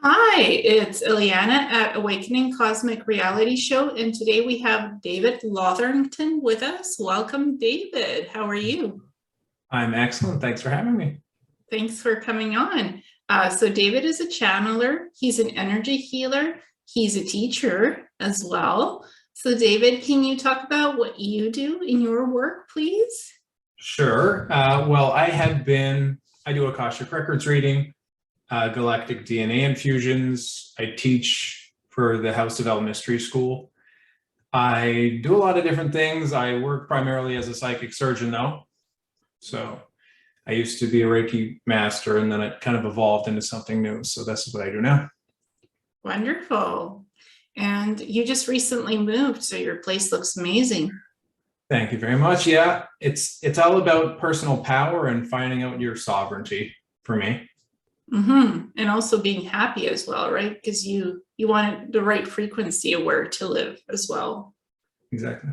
Hi, it's Ileana at Awakening Cosmic Reality Show, and today we have David Lotherington with us. Welcome, David. How are you? I'm excellent. Thanks for having me. Thanks for coming on. So David is a channeler. He's an energy healer. He's a teacher as well. So David, can you talk about what you do in your work, please? Sure. Well, I do Akashic Records reading, galactic DNA infusions. I teach for the House of El Mystery School. I do a lot of different things. I work primarily as a psychic surgeon, though. So I used to be a Reiki master, and then it kind of evolved into something new. So this is what I do now. Wonderful. And you just recently moved, so your place looks amazing. Thank you very much. Yeah, it's all about personal power and finding out your sovereignty for me. And also being happy as well, right? Because you want the right frequency of where to live as well. Exactly.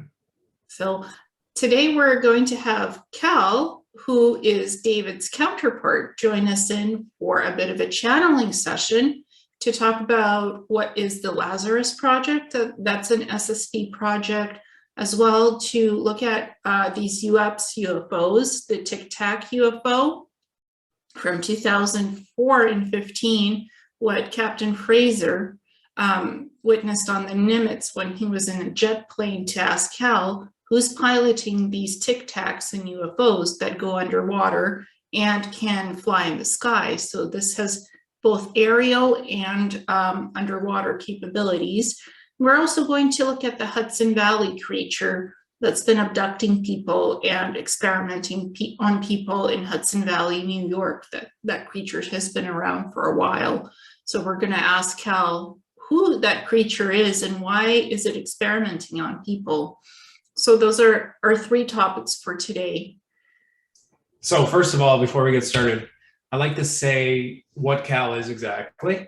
So today we're going to have Cal, who is David's counterpart, join us in for a bit of a channeling session to talk about what is the Lazarus project. That's an SSP project, as well to look at these UFOs, the Tic Tac UFO from 2004 and 15, what Captain Fraser witnessed on the Nimitz when he was in a jet plane to ask Cal, who's piloting these Tic Tacs and UFOs that go underwater and can fly in the sky. So this has both aerial and underwater capabilities. We're also going to look at the Hudson Valley creature that's been abducting people and experimenting on people in Hudson Valley, New York. That creature has been around for a while. So we're going to ask Cal who that creature is and why is it experimenting on people. So those are our three topics for today. So first of all, before we get started, I'd like to say what Cal is exactly.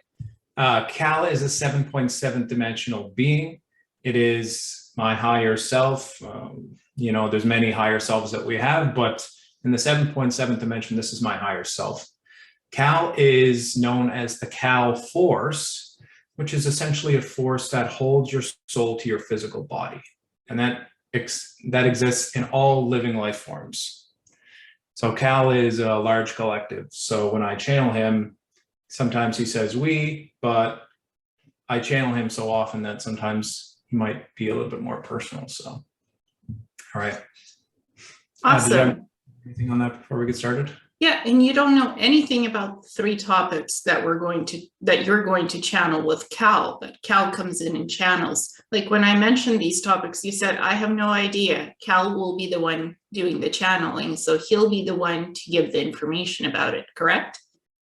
Cal is a 7.7 dimensional being. It is my higher self. There's many higher selves that we have, but in the 7.7 dimension, this is my higher self. Cal is known as the Cal force, which is essentially a force that holds your soul to your physical body. And that exists in all living life forms. So Cal is a large collective. So when I channel him, sometimes he says we, but I channel him so often that sometimes he might be a little bit more personal. So, all right. Awesome. Did you have anything on that before we get started? Yeah, and you don't know anything about the three topics that you're going to channel with Cal, that Cal comes in and channels. Like when I mentioned these topics, you said, I have no idea. Cal will be the one doing the channeling, so he'll be the one to give the information about it, correct?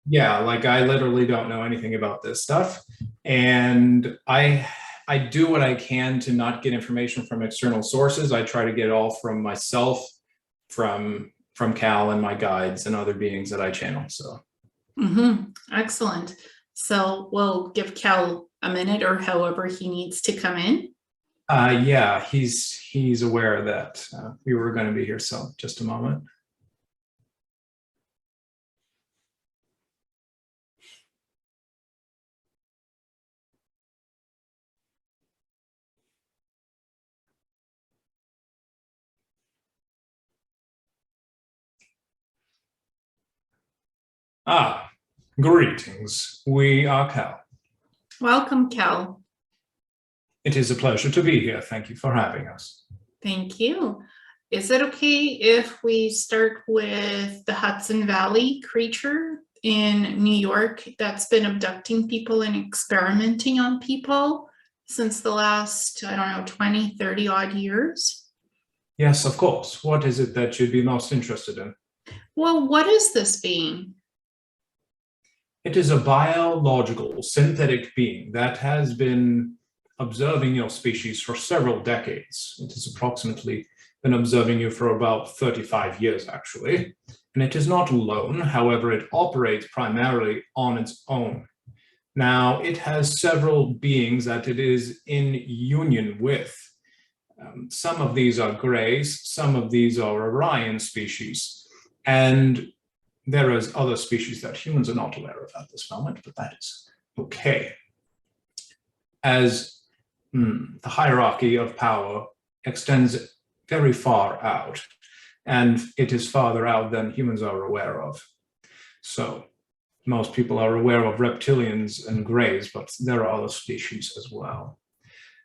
Yeah, like I literally don't know anything about this stuff. And I do what I can to not get information from external sources. I try to get it all from myself, from Cal and my guides and other beings that I channel. So Excellent. So we'll give Cal a minute or however he needs to come in. Yeah, he's aware that we were going to be here. So just a moment. Greetings. We are Cal. Welcome, Cal. It is a pleasure to be here. Thank you for having us. Thank you. Is it okay if we start with the Hudson Valley creature in New York that's been abducting people and experimenting on people since the last, 20, 30 odd years? Yes, of course. What is it that you'd be most interested in? Well, what is this being? It is a biological synthetic being that has been observing your species for several decades. It has approximately been observing you for about 35 years, actually. And it is not alone. However, it operates primarily on its own. Now, it has several beings that it is in union with. Some of these are Greys, some of these are Orion species. And there is other species that humans are not aware of at this moment, but that is Okay. As the hierarchy of power extends very far out, and it is farther out than humans are aware of. So most people are aware of reptilians and greys, but there are other species as well.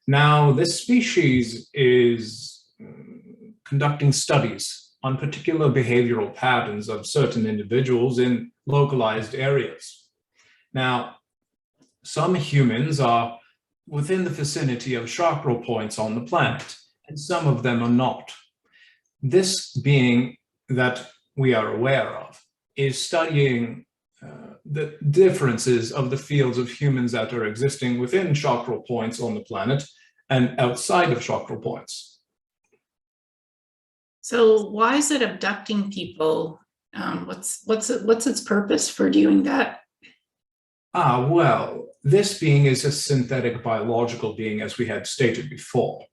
Now, this species is conducting studies on particular behavioral patterns of certain individuals in localized areas. Now, some humans are within the vicinity of chakra points on the planet, and some of them are not. This being that we are aware of is studying the differences of the fields of humans that are existing within chakra points on the planet and outside of chakra points. So why is it abducting people? What's its purpose for doing that? Well, this being is a synthetic biological being, as we had stated before.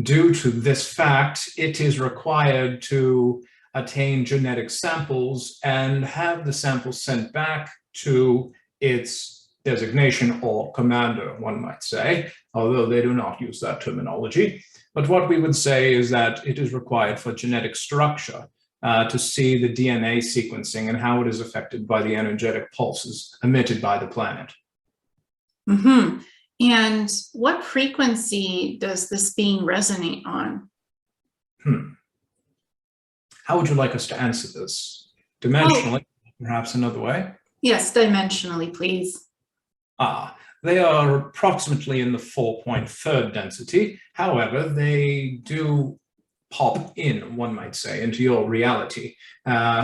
Due to this fact, it is required to attain genetic samples and have the samples sent back to its designation or commander, one might say, although they do not use that terminology. But what we would say is that it is required for genetic structure to see the DNA sequencing and how it is affected by the energetic pulses emitted by the planet. Mm-hmm. And what frequency does this being resonate on? How would you like us to answer this? Dimensionally, perhaps another way? Yes, dimensionally, please. They are approximately in the 4.3 density. However, they do pop in, one might say, into your reality.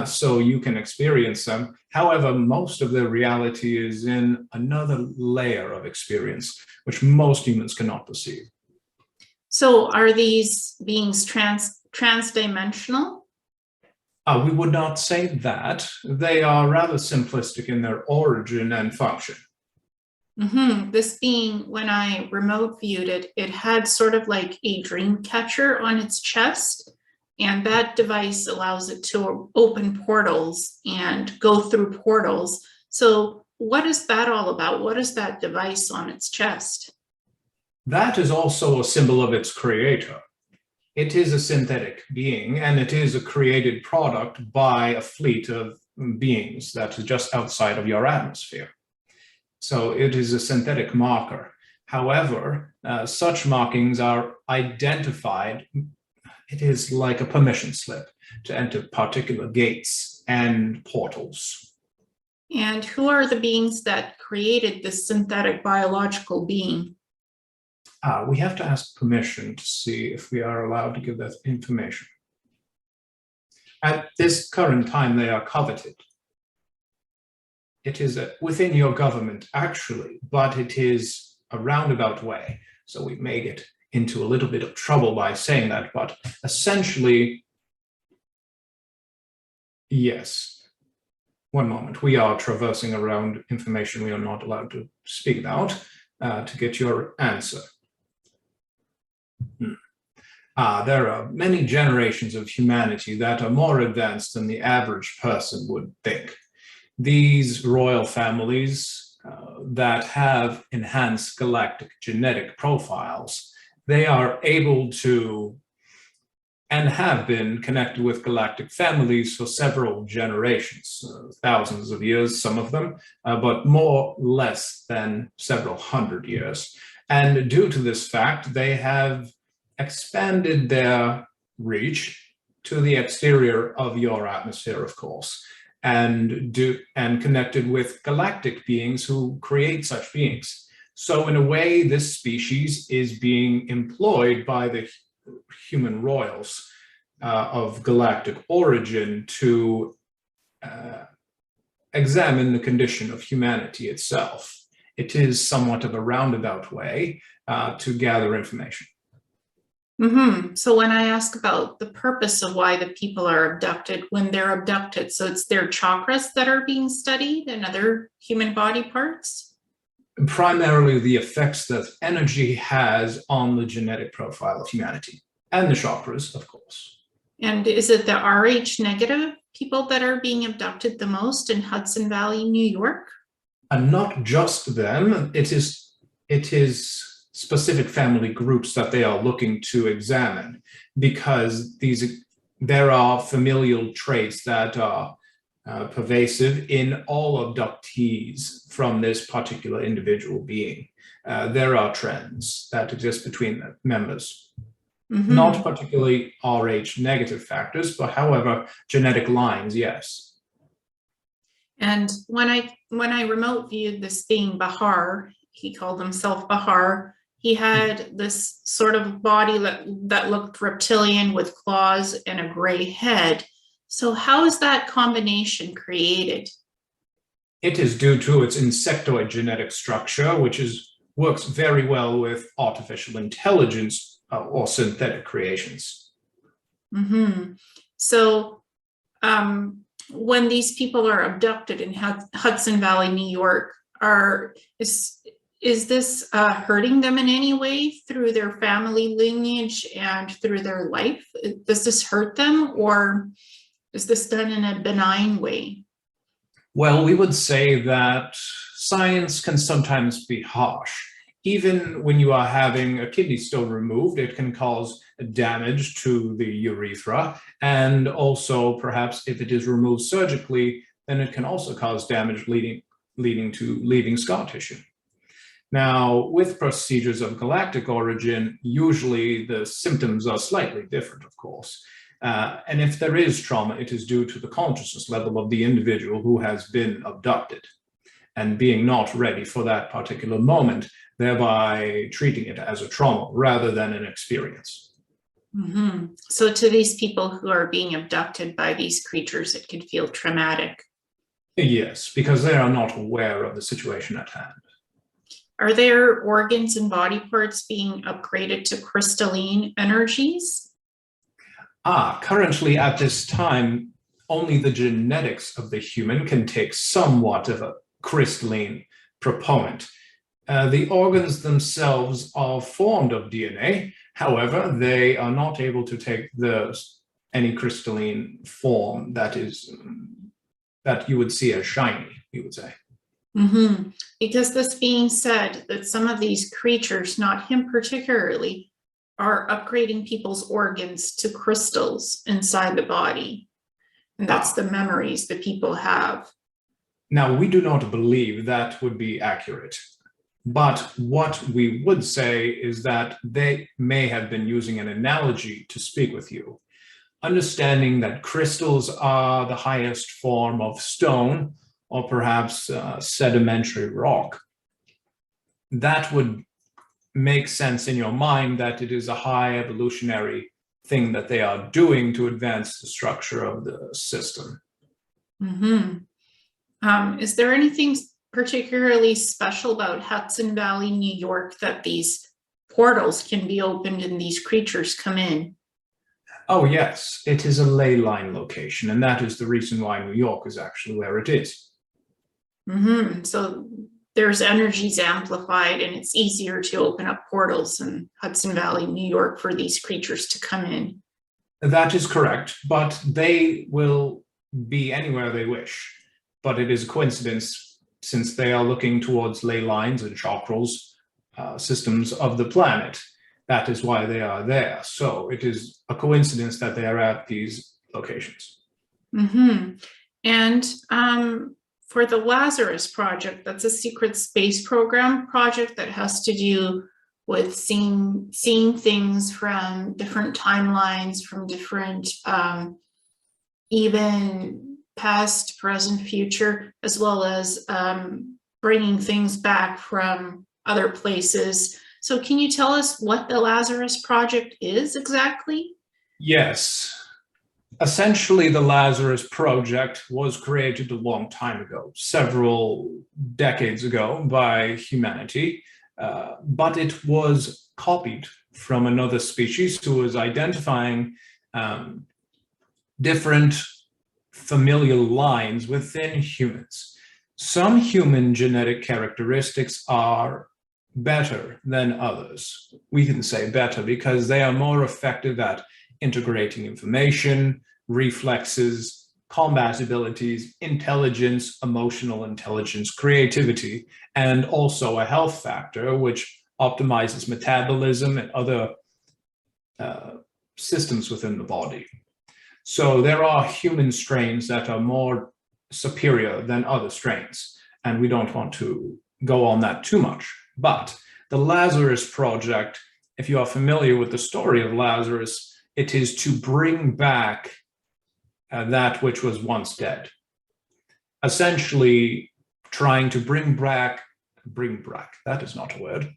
So you can experience them. However, most of their reality is in another layer of experience, which most humans cannot perceive. So are these beings transdimensional? We would not say that. They are rather simplistic in their origin and function. Mm-hmm. This being, when I remote viewed it, it had sort of like a dream catcher on its chest, and that device allows it to open portals and go through portals. So what is that all about? What is that device on its chest? That is also a symbol of its creator. It is a synthetic being, and it is a created product by a fleet of beings that is just outside of your atmosphere. So it is a synthetic marker. However, such markings are identified. It is like a permission slip to enter particular gates and portals. And who are the beings that created this synthetic biological being? We have to ask permission to see if we are allowed to give that information. At this current time, they are coveted. It is within your government, actually, but it is a roundabout way. So we may get into a little bit of trouble by saying that, but essentially, yes. One moment, we are traversing around information we are not allowed to speak about to get your answer. There are many generations of humanity that are more advanced than the average person would think. These royal families that have enhanced galactic genetic profiles, they are able to and have been connected with galactic families for several generations, thousands of years, some of them, but more or less than several hundred years. And due to this fact, they have expanded their reach to the exterior of your atmosphere, of course, and connected with galactic beings who create such beings. So in a way, this species is being employed by the human royals of galactic origin to examine the condition of humanity itself. It is somewhat of a roundabout way to gather information. Mm-hmm. So when I ask about the purpose of why the people are abducted, when they're abducted, so it's their chakras that are being studied and other human body parts? Primarily the effects that energy has on the genetic profile of humanity and the chakras, of course. And is it the Rh negative people that are being abducted the most in Hudson Valley, New York? And not just them, it is specific family groups that they are looking to examine, because there are familial traits that are pervasive in all abductees from this particular individual being. There are trends that exist between the members. Mm-hmm. Not particularly Rh negative factors, but however, genetic lines, yes. And when I remote viewed this being Bahar, he called himself Bahar. He had this sort of body that looked reptilian with claws and a gray head. So how is that combination created? It is due to its insectoid genetic structure, which works very well with artificial intelligence or synthetic creations. Mm-hmm. So when these people are abducted in Hudson Valley, New York, is this hurting them in any way through their family lineage and through their life? Does this hurt them, or is this done in a benign way? Well, we would say that science can sometimes be harsh. Even when you are having a kidney stone removed, it can cause damage to the urethra. And also, perhaps if it is removed surgically, then it can also cause damage leading to leaving scar tissue. Now, with procedures of galactic origin, usually the symptoms are slightly different, of course. And if there is trauma, it is due to the consciousness level of the individual who has been abducted and being not ready for that particular moment, thereby treating it as a trauma rather than an experience. Mm-hmm. So to these people who are being abducted by these creatures, it could feel traumatic. Yes, because they are not aware of the situation at hand. Are there organs and body parts being upgraded to crystalline energies? Currently at this time, only the genetics of the human can take somewhat of a crystalline proponent. The organs themselves are formed of DNA. However, they are not able to take any crystalline form that you would see as shiny, you would say. Mm-hmm. Because this being said, that some of these creatures, not him particularly, are upgrading people's organs to crystals inside the body. And that's the memories that people have. Now, we do not believe that would be accurate. But what we would say is that they may have been using an analogy to speak with you. Understanding that crystals are the highest form of stone, or perhaps sedimentary rock, that would make sense in your mind that it is a high evolutionary thing that they are doing to advance the structure of the system. Mm-hmm. Is there anything particularly special about Hudson Valley, New York, that these portals can be opened and these creatures come in? Oh, yes, it is a ley line location, and that is the reason why New York is actually where it is. Mm-hmm. So there's energies amplified, and it's easier to open up portals in Hudson Valley, New York, for these creatures to come in. That is correct, but they will be anywhere they wish. But it is a coincidence, since they are looking towards ley lines and chakrals, systems of the planet. That is why they are there. So it is a coincidence that they are at these locations. Mm-hmm. And for the Lazarus project, that's a secret space program project that has to do with seeing things from different timelines, from different even past, present, future, as well as bringing things back from other places. So can you tell us what the Lazarus project is exactly? Yes. Essentially, the Lazarus project was created a long time ago, several decades ago, by humanity, but it was copied from another species who was identifying different familial lines within humans. Some human genetic characteristics are better than others. We can say better because they are more effective at integrating information, reflexes, combat abilities, intelligence, emotional intelligence, creativity, and also a health factor, which optimizes metabolism and other systems within the body. So there are human strains that are more superior than other strains, and we don't want to go on that too much. But the Lazarus project, if you are familiar with the story of Lazarus, it is to bring back that which was once dead. Essentially trying to bring back, that is not a word,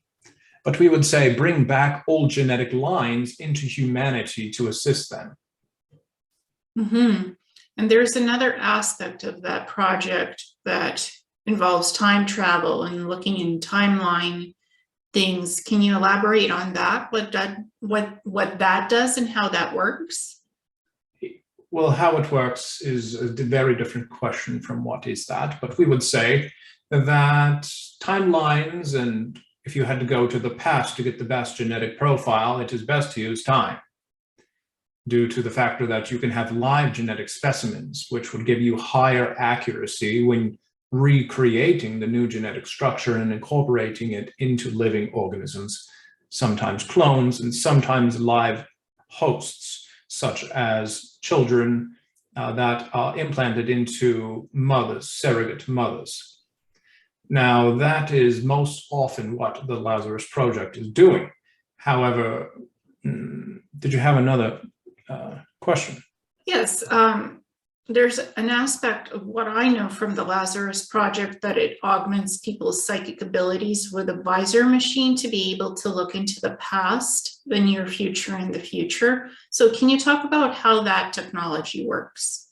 but we would say bring back old genetic lines into humanity to assist them. Mm-hmm. And there's another aspect of that project that involves time travel and looking in timeline things. Can you elaborate on that? What that does and how that works? Well, how it works is a very different question from what is that, but we would say that timelines, and if you had to go to the past to get the best genetic profile, it is best to use time, due to the factor that you can have live genetic specimens, which would give you higher accuracy when recreating the new genetic structure and incorporating it into living organisms, sometimes clones and sometimes live hosts, such as children that are implanted into mothers, surrogate mothers. Now, that is most often what the Lazarus project is doing. However, did you have another question? Yes, there's an aspect of what I know from the Lazarus project that it augments people's psychic abilities with a visor machine to be able to look into the past, the near future, and the future. So can you talk about how that technology works?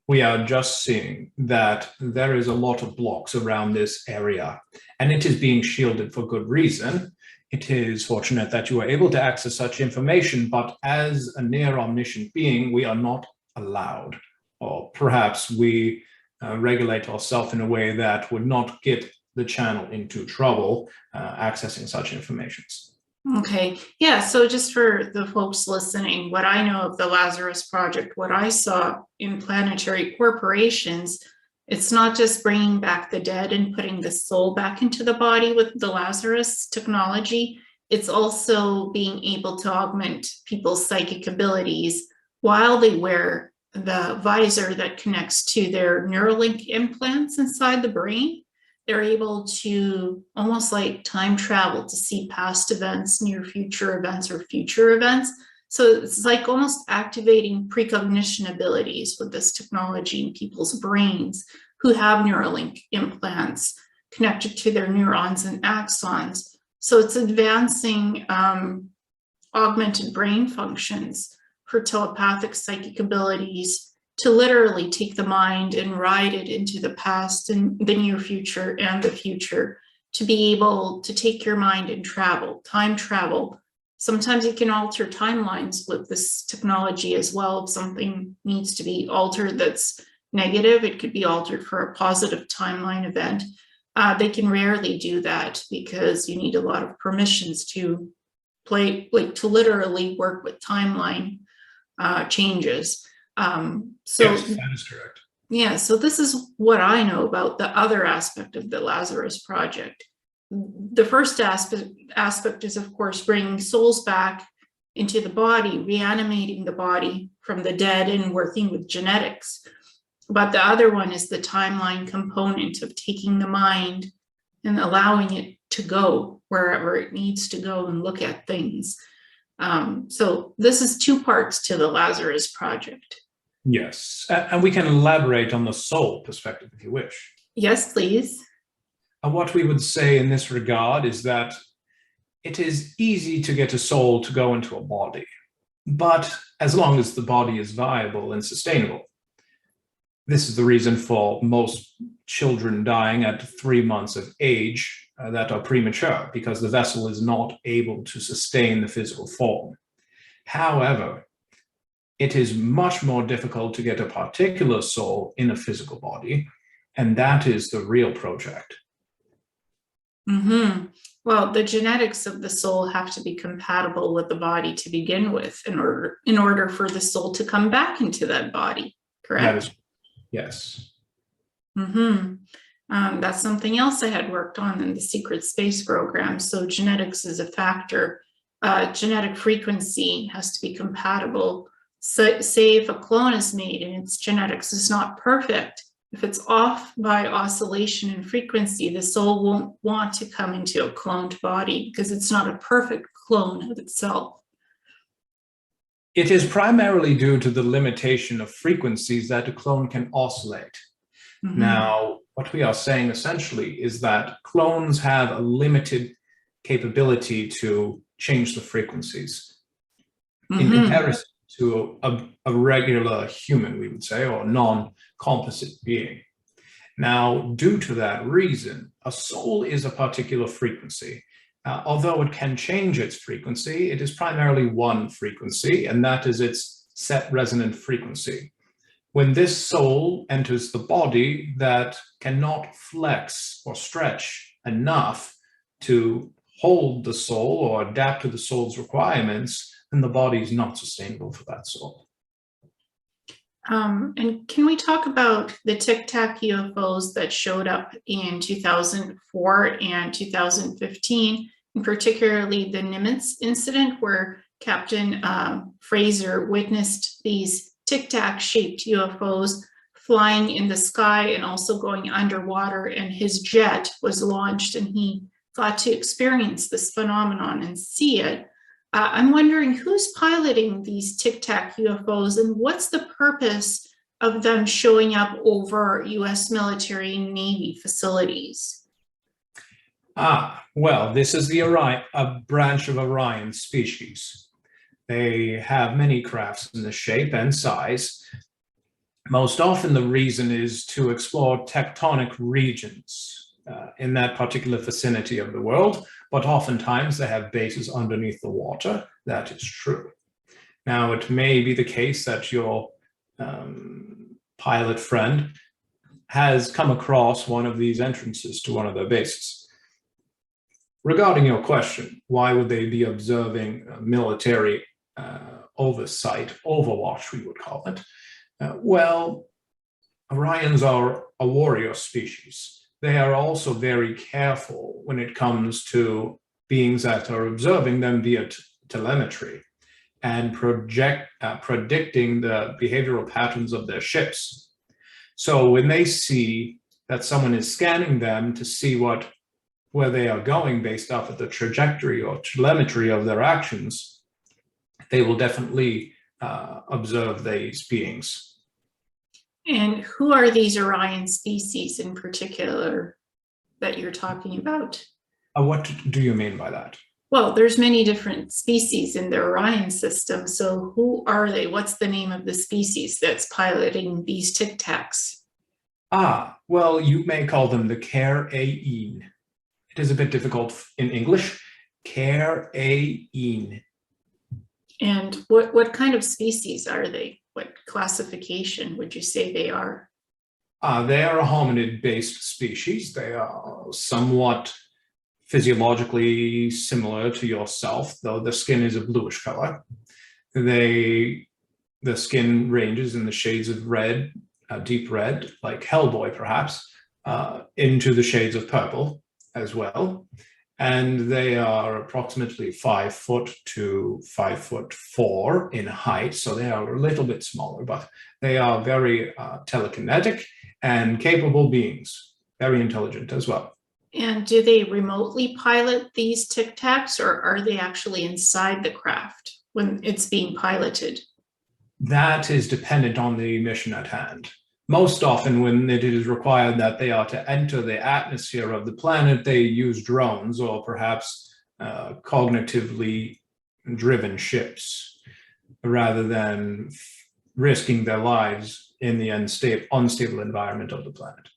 We are just seeing that there is a lot of blocks around this area, and it is being shielded for good reason. It is fortunate that you are able to access such information, but as a near omniscient being, we are not allowed, or perhaps we regulate ourselves in a way that would not get the channel into trouble accessing such information. Okay, yeah, so just for the folks listening, what I know of the Lazarus project, what I saw in planetary corporations, it's not just bringing back the dead and putting the soul back into the body with the Lazarus technology. It's also being able to augment people's psychic abilities while they wear the visor that connects to their Neuralink implants inside the brain. They're able to almost like time travel to see past events, near future events, or future events. So it's like almost activating precognition abilities with this technology in people's brains who have Neuralink implants connected to their neurons and axons. So it's advancing augmented brain functions for telepathic psychic abilities to literally take the mind and ride it into the past and the near future and the future, to be able to take your mind and travel, time travel. Sometimes you can alter timelines with this technology as well. If something needs to be altered that's negative, it could be altered for a positive timeline event. They can rarely do that because you need a lot of permissions to to literally work with timeline changes. Yes, that is correct. Yeah, so this is what I know about the other aspect of the Lazarus project. The first aspect is, of course, bringing souls back into the body, reanimating the body from the dead and working with genetics. But the other one is the timeline component of taking the mind and allowing it to go wherever it needs to go and look at things. So this is two parts to the Lazarus project. Yes, and we can elaborate on the soul perspective if you wish. Yes, please. And what we would say in this regard is that it is easy to get a soul to go into a body, but as long as the body is viable and sustainable. This is the reason for most children dying at 3 months of age that are premature, because the vessel is not able to sustain the physical form. However, it is much more difficult to get a particular soul in a physical body, and that is the real project. Hmm. Well, the genetics of the soul have to be compatible with the body to begin with in order for the soul to come back into that body, That correct? is, yes. Hmm. That's something else I had worked on in the secret space program. So genetics is a factor. Genetic frequency has to be compatible. So, say if a clone is made and its genetics is not perfect, if it's off by oscillation in frequency, the soul won't want to come into a cloned body because it's not a perfect clone of itself. It is primarily due to the limitation of frequencies that a clone can oscillate. Mhm. Now, what we are saying essentially is that clones have a limited capability to change the frequencies in Mhm. comparison to a regular human, we would say, or non-composite being. Now, due to that reason, a soul is a particular frequency. Although it can change its frequency, it is primarily one frequency, and that is its set resonant frequency. When this soul enters the body that cannot flex or stretch enough to hold the soul or adapt to the soul's requirements, then the body is not sustainable for that soul. And can we talk about the Tic Tac UFOs that showed up in 2004 and 2015, and particularly the Nimitz incident where Captain Fraser witnessed these Tic Tac shaped UFOs flying in the sky and also going underwater, and his jet was launched and he got to experience this phenomenon and see it. I'm wondering who's piloting these Tic Tac UFOs and what's the purpose of them showing up over US military and Navy facilities? Well, this is the Orion, a branch of Orion species. They have many crafts in the shape and size. Most often the reason is to explore tectonic regions in that particular vicinity of the world, but oftentimes they have bases underneath the water. That is true. Now, it may be the case that your pilot friend has come across one of these entrances to one of their bases. Regarding your question, why would they be observing military oversight, overwatch, we would call it? Well, Orions are a warrior species. They are also very careful when it comes to beings that are observing them via telemetry and predicting the behavioral patterns of their ships. So when they see that someone is scanning them to see where they are going based off of the trajectory or telemetry of their actions, they will definitely observe these beings. And who are these Orion species in particular that you're talking about? What do you mean by that? Well, there's many different species in the Orion system. So who are they? What's the name of the species that's piloting these Tic Tacs? Well, you may call them the Care-Ain. It is a bit difficult in English. Care-Ain. And what kind of species are they? What classification would you say they are? They are a hominid-based species. They are somewhat physiologically similar to yourself, though the skin is a bluish color. The skin ranges in the shades of red, deep red, like Hellboy perhaps, into the shades of purple as well. And they are approximately 5 foot to 5'4" in height. So they are a little bit smaller, but they are very telekinetic and capable beings, very intelligent as well. And do they remotely pilot these Tic Tacs, or are they actually inside the craft when it's being piloted? That is dependent on the mission at hand. Most often when it is required that they are to enter the atmosphere of the planet, they use drones or perhaps cognitively driven ships rather than risking their lives in the unstable environment of the planet.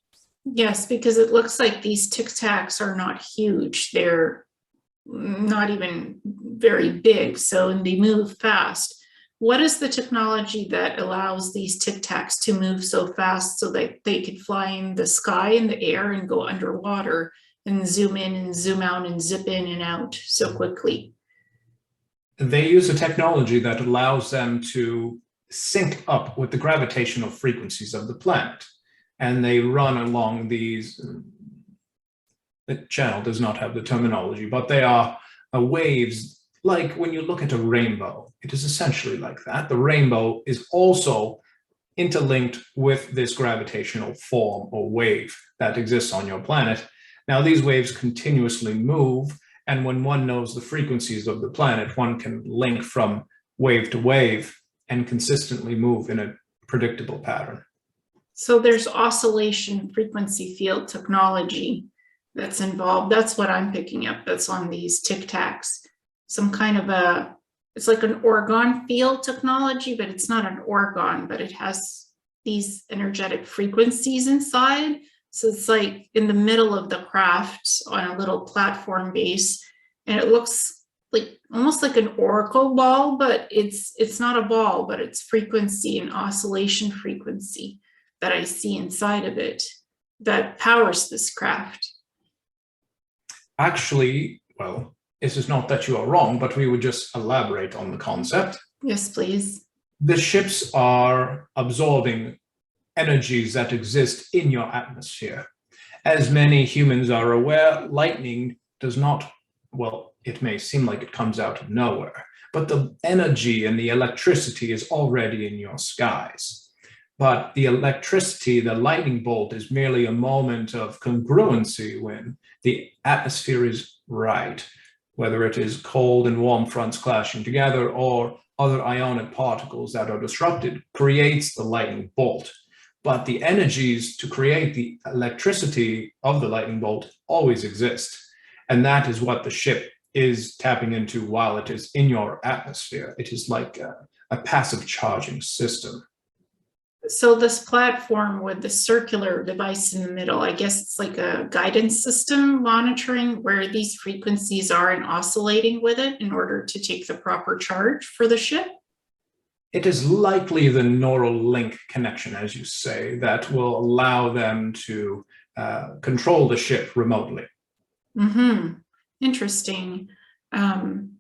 Yes, because it looks like these Tic Tacs are not huge. They're not even very big, so they move fast. What is the technology that allows these Tic Tacs to move so fast so that they could fly in the sky, in the air, and go underwater? and zoom in and zoom out and zip in and out so quickly? They use a technology that allows them to sync up with the gravitational frequencies of the planet. And they run along these, the channel does not have the terminology, but they are waves, like when you look at a rainbow, it is essentially like that. The rainbow is also interlinked with this gravitational form or wave that exists on your planet. Now, these waves continuously move, and when one knows the frequencies of the planet, one can link from wave to wave and consistently move in a predictable pattern. So there's oscillation frequency field technology that's involved. That's what I'm picking up. That's on these Tic Tacs. Some kind of it's like an orgone field technology, but it's not an orgone, but it has these energetic frequencies inside. So it's like in the middle of the craft on a little platform base, and it looks like almost like an oracle ball, but it's not a ball, but it's frequency and oscillation frequency that I see inside of it that powers this craft. Actually, well, this is not that you are wrong, but we would just elaborate on the concept. Yes, please. The ships are absorbing energies that exist in your atmosphere. As many humans are aware, lightning does not, well, it may seem like it comes out of nowhere, but the energy and the electricity is already in your skies. But the electricity, the lightning bolt, is merely a moment of congruency when the atmosphere is right, whether it is cold and warm fronts clashing together or other ionic particles that are disrupted, creates the lightning bolt. But the energies to create the electricity of the lightning bolt always exist. And that is what the ship is tapping into while it is in your atmosphere. It is like a passive charging system. So this platform with the circular device in the middle, I guess it's like a guidance system monitoring where these frequencies are and oscillating with it in order to take the proper charge for the ship? It is likely the neural link connection, as you say, that will allow them to control the ship remotely. Mm-hmm. Interesting. And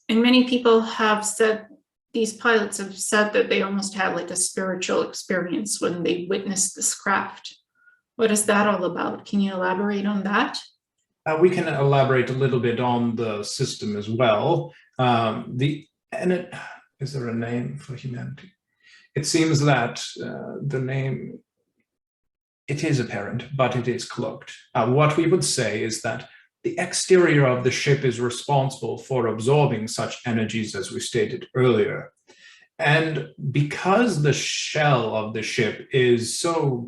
many people have said, these pilots have said that they almost had like a spiritual experience when they witnessed this craft. What is that all about? Can you elaborate on that? We can elaborate a little bit on the system as well. Is there a name for humanity? It seems that the name, it is apparent, but it is cloaked. What we would say is that the exterior of the ship is responsible for absorbing such energies as we stated earlier. And because the shell of the ship is so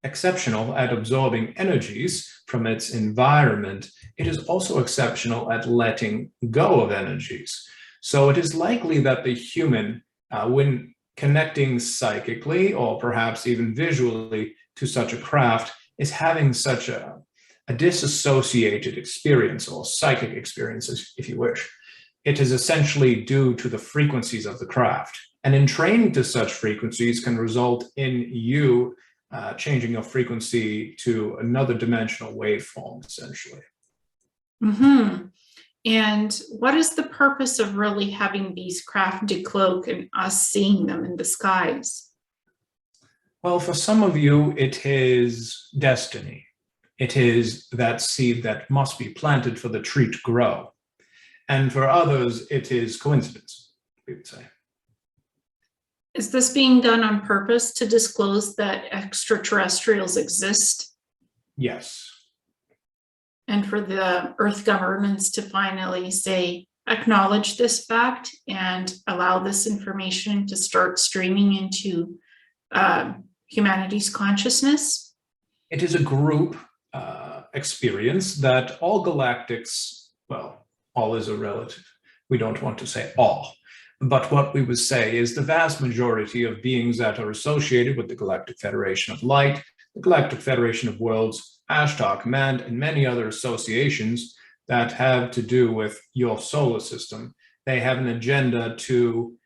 exceptional at absorbing energies from its environment, it is also exceptional at letting go of energies. So it is likely that the human, when connecting psychically or perhaps even visually to such a craft, is having such a disassociated experience or psychic experience, if you wish. It is essentially due to the frequencies of the craft. And in training to such frequencies can result in you changing your frequency to another dimensional waveform, essentially. Mm-hmm. And what is the purpose of really having these craft decloak and us seeing them in the skies? Well, for some of you, it is destiny. It is that seed that must be planted for the tree to grow. And for others, it is coincidence, we would say. Is this being done on purpose to disclose that extraterrestrials exist? Yes. And for the Earth governments to finally say, acknowledge this fact and allow this information to start streaming into humanity's consciousness? It is a group experience that all galactics, well, all is a relative. We don't want to say all. But what we would say is the vast majority of beings that are associated with the Galactic Federation of Light, the Galactic Federation of Worlds, Ashtar Command, and many other associations that have to do with your solar system, they have an agenda to,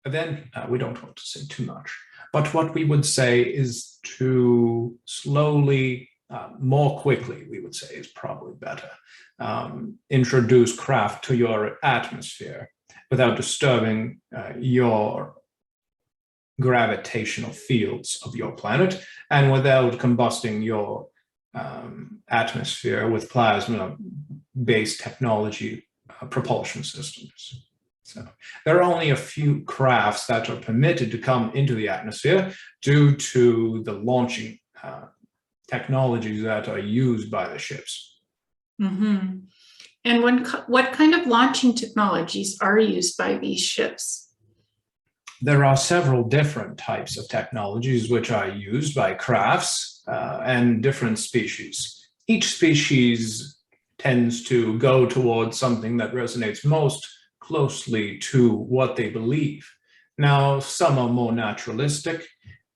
then we don't want to say too much, but what we would say is to slowly more quickly, we would say is probably better, introduce craft to your atmosphere without disturbing your gravitational fields of your planet and without combusting your atmosphere with plasma-based technology propulsion systems. So there are only a few crafts that are permitted to come into the atmosphere due to the launching technologies that are used by the ships. Mm-hmm. And what kind of launching technologies are used by these ships? There are several different types of technologies which are used by crafts and different species. Each species tends to go towards something that resonates most closely to what they believe. Now, some are more naturalistic,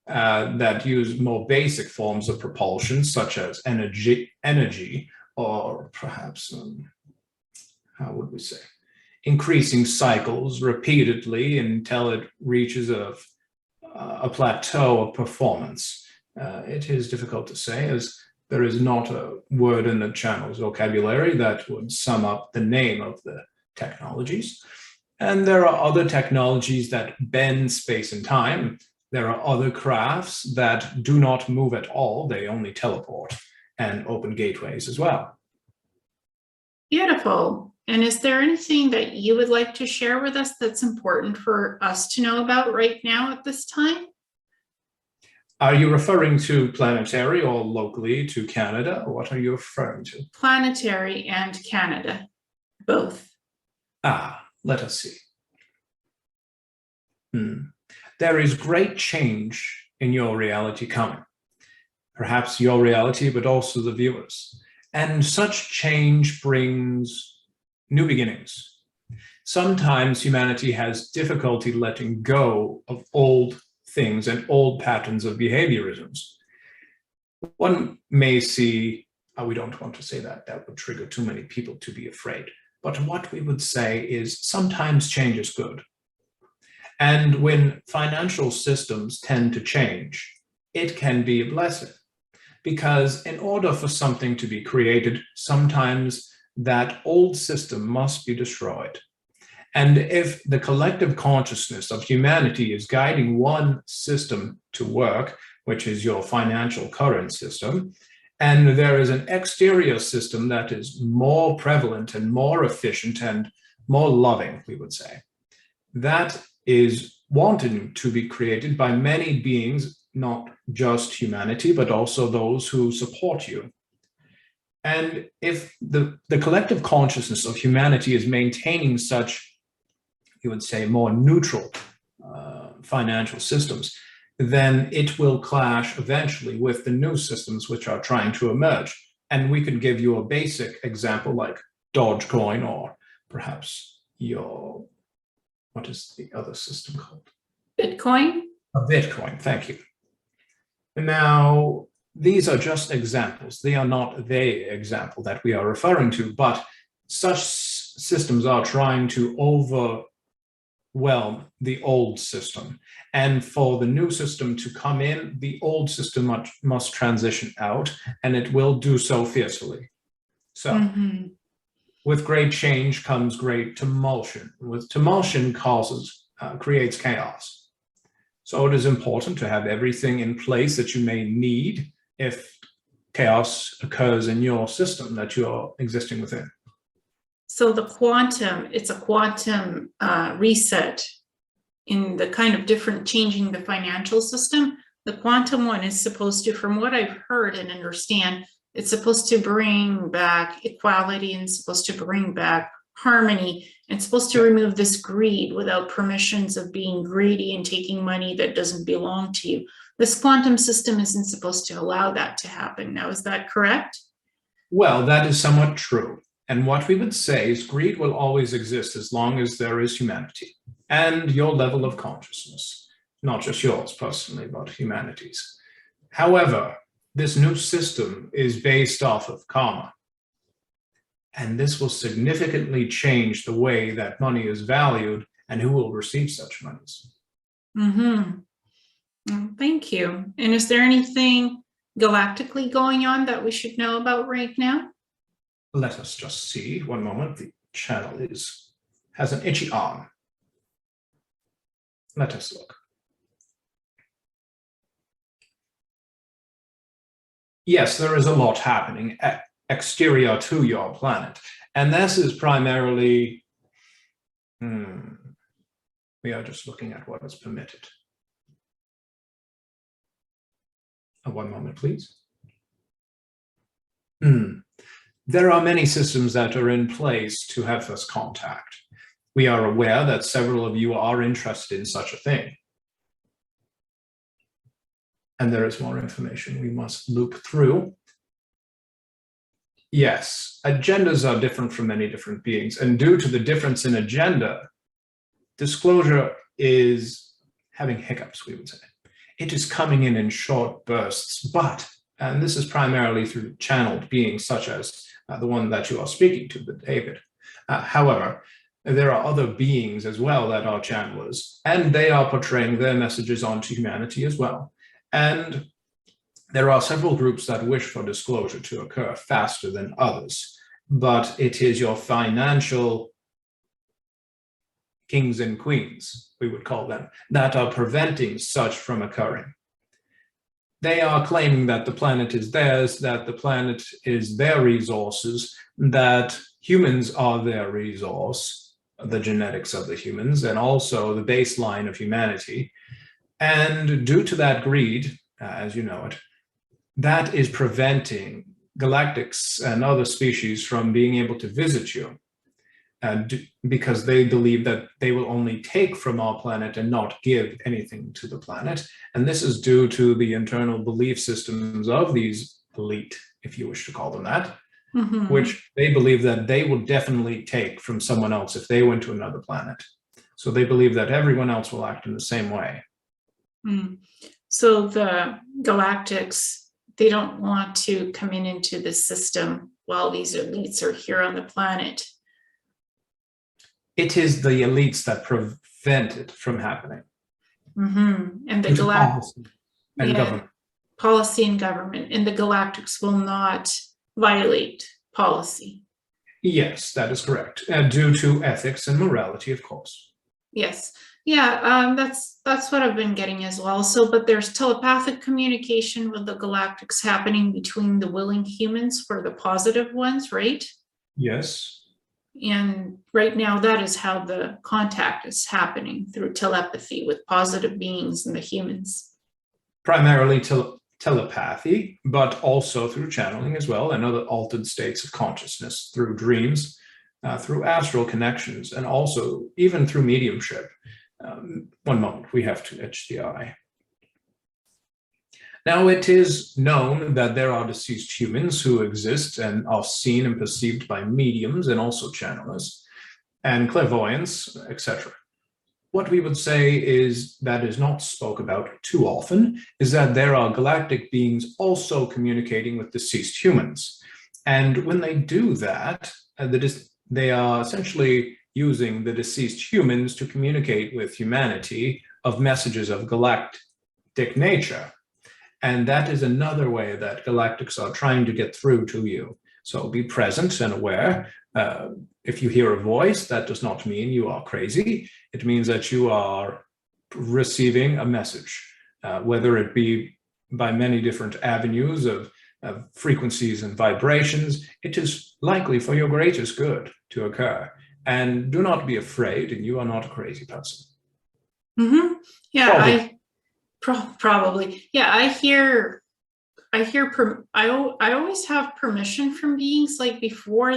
that use more basic forms of propulsion, such as energy, or perhaps, how would we say, increasing cycles repeatedly until it reaches a plateau of performance. It is difficult to say, as there is not a word in the channel's vocabulary that would sum up the name of the technologies. And there are other technologies that bend space and time. There are other crafts that do not move at all. They only teleport and open gateways as well. Beautiful. And is there anything that you would like to share with us that's important for us to know about right now at this time? Are you referring to planetary or locally to Canada? Or what are you referring to? Planetary and Canada, both. Let us see. There is great change in your reality coming. Perhaps your reality, but also the viewers. And such change brings new beginnings. Sometimes humanity has difficulty letting go of old things and old patterns of behaviorisms. One may see, we don't want to say that, that would trigger too many people to be afraid. But what we would say is sometimes change is good. And when financial systems tend to change, it can be a blessing. Because in order for something to be created, sometimes that old system must be destroyed. And if the collective consciousness of humanity is guiding one system to work, which is your financial current system, and there is an exterior system that is more prevalent and more efficient and more loving, we would say, that is wanting to be created by many beings, not just humanity, but also those who support you. And if the collective consciousness of humanity is maintaining such, you would say, more neutral financial systems, then it will clash eventually with the new systems which are trying to emerge. And we could give you a basic example like Dogecoin, or perhaps your, what is the other system called? Bitcoin? Bitcoin, thank you. Now, these are just examples. They are not the example that we are referring to, but such systems are trying to overwhelm the old system. And for the new system to come in, the old system must transition out, and it will do so fiercely. So with great change comes great tumultion. With tumultion creates chaos. So it is important to have everything in place that you may need if chaos occurs in your system that you're existing within. So the quantum, it's a quantum reset in the kind of different changing the financial system. The quantum one is supposed to, from what I've heard and understand, it's supposed to bring back equality and supposed to bring back harmony and supposed to remove this greed without permissions of being greedy and taking money that doesn't belong to you. This quantum system isn't supposed to allow that to happen. Now, is that correct? Well, that is somewhat true. And what we would say is greed will always exist as long as there is humanity and your level of consciousness, not just yours personally, but humanity's. However, this new system is based off of karma. And this will significantly change the way that money is valued and who will receive such monies. Thank you. And is there anything galactically going on that we should know about right now? Let us just see. One moment. The channel has an itchy arm. Let us look. Yes, there is a lot happening exterior to your planet. And this is primarily, we are just looking at what is permitted. One moment, please. There are many systems that are in place to have this contact. We are aware that several of you are interested in such a thing. And there is more information we must loop through. Yes, agendas are different from many different beings. And due to the difference in agenda, disclosure is having hiccups, we would say. It is coming in short bursts, but, and this is primarily through channeled beings such as the one that you are speaking to, David. However, there are other beings as well that are channelers, and they are portraying their messages onto humanity as well. And there are several groups that wish for disclosure to occur faster than others, but it is your financial kings and queens, we would call them, that are preventing such from occurring. They are claiming that the planet is theirs, that the planet is their resources, that humans are their resource, the genetics of the humans, and also the baseline of humanity. And due to that greed, as you know it, that is preventing galactics and other species from being able to visit you, because they believe that they will only take from our planet and not give anything to the planet. And this is due to the internal belief systems of these elite, if you wish to call them that, which they believe that they will definitely take from someone else if they went to another planet. So they believe that everyone else will act in the same way. So the galactics, they don't want to come into the system while these elites are here on the planet. It is the elites that prevent it from happening. And the galactic and government. Policy and government, and the galactics will not violate policy. Yes, that is correct. Due to ethics and morality, of course. Yes. Yeah, that's what I've been getting as well. So, but there's telepathic communication with the galactics happening between the willing humans for the positive ones, right? Yes. And right now, that is how the contact is happening, through telepathy with positive beings and the humans. Primarily telepathy, but also through channeling as well, and other altered states of consciousness, through dreams, through astral connections, and also even through mediumship. One moment, we have to etch the eye. Now, it is known that there are deceased humans who exist and are seen and perceived by mediums and also channelers and clairvoyants, etc. What we would say is that is not spoke about too often is that there are galactic beings also communicating with deceased humans. And when they do that, they are essentially using the deceased humans to communicate with humanity of messages of galactic nature. And that is another way that galactics are trying to get through to you. So be present and aware. If you hear a voice, that does not mean you are crazy. It means that you are receiving a message, whether it be by many different avenues of frequencies and vibrations. It is likely for your greatest good to occur. And do not be afraid, and you are not a crazy person. Yeah, probably. Yeah, I always have permission from beings, like before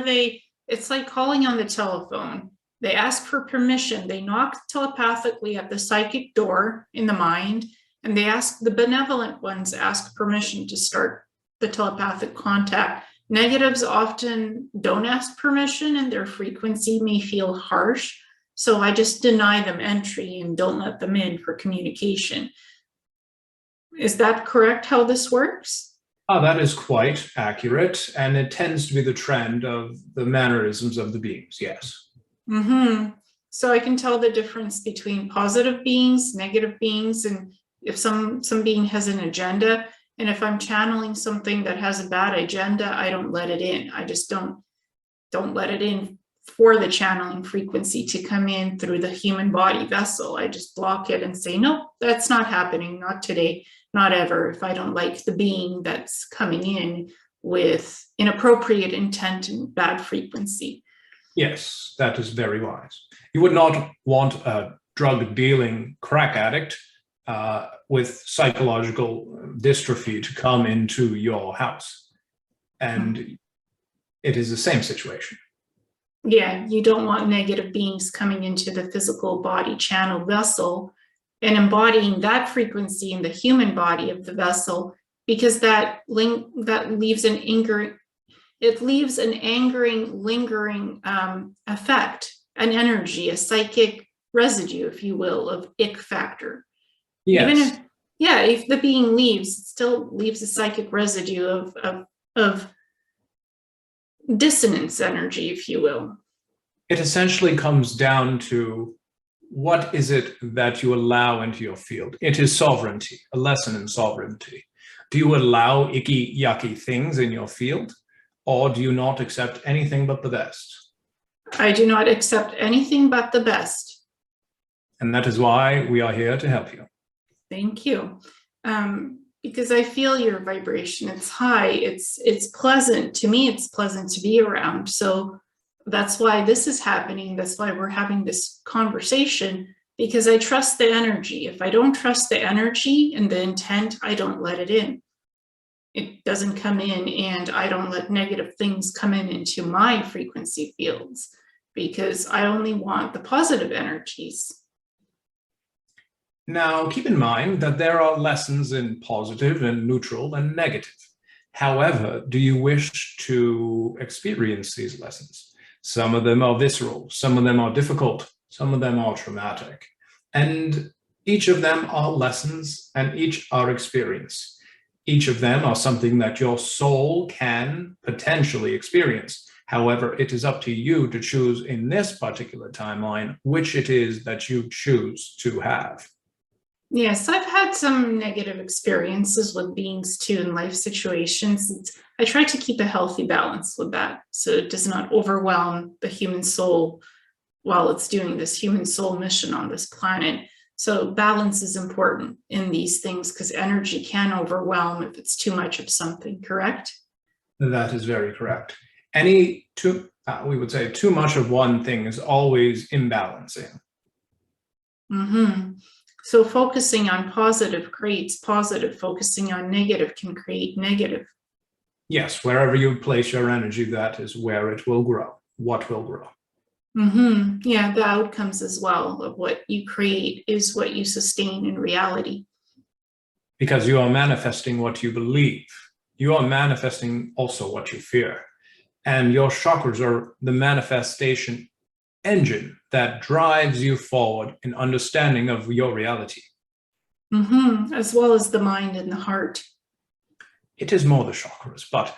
it's like calling on the telephone. They ask for permission. They knock telepathically at the psychic door in the mind, and the benevolent ones ask permission to start the telepathic contact. Negatives often don't ask permission, and their frequency may feel harsh. So I just deny them entry and don't let them in for communication. Is that correct, how this works? That is quite accurate, and it tends to be the trend of the mannerisms of the beings, yes. So I can tell the difference between positive beings, negative beings, and if some being has an agenda, And if I'm channeling something that has a bad agenda, I don't let it in. I just don't let it in for the channeling frequency to come in through the human body vessel. I just block it and say, no, that's not happening. Not today, not ever. If I don't like the being that's coming in with inappropriate intent and bad frequency. Yes, that is very wise. You would not want a drug dealing crack addict with psychological dystrophy to come into your house. And it is the same situation. Yeah, you don't want negative beings coming into the physical body channel vessel and embodying that frequency in the human body of the vessel, because that leaves an angering, lingering effect, an energy, a psychic residue, if you will, of ick factor. Yes. Even if the being leaves, it still leaves a psychic residue of dissonance energy, if you will. It essentially comes down to what is it that you allow into your field? It is sovereignty, a lesson in sovereignty. Do you allow icky, yucky things in your field, or do you not accept anything but the best? I do not accept anything but the best. And that is why we are here to help you. Thank you. Because I feel your vibration. It's high. It's pleasant. To me, it's pleasant to be around. So that's why this is happening. That's why we're having this conversation, because I trust the energy. If I don't trust the energy and the intent, I don't let it in. It doesn't come in, and I don't let negative things come in into my frequency fields, because I only want the positive energies. Now, keep in mind that there are lessons in positive and neutral and negative. However, do you wish to experience these lessons? Some of them are visceral, some of them are difficult, some of them are traumatic. And each of them are lessons, and each are experience. Each of them are something that your soul can potentially experience. However, it is up to you to choose in this particular timeline which it is that you choose to have. Yes, I've had some negative experiences with beings too in life situations. I try to keep a healthy balance with that, so it does not overwhelm the human soul while it's doing this human soul mission on this planet. So balance is important in these things, because energy can overwhelm if it's too much of something, correct? That is very correct. We would say too much of one thing is always imbalancing. Mm-hmm. So focusing on positive creates positive, focusing on negative can create negative. Yes, wherever you place your energy, that is where it will grow, what will grow. Mm-hmm. Yeah, the outcomes as well of what you create is what you sustain in reality. Because you are manifesting what you believe. You are manifesting also what you fear. And your chakras are the manifestation engine that drives you forward in understanding of your reality. Mm-hmm. As well as the mind and the heart. It is more the chakras, but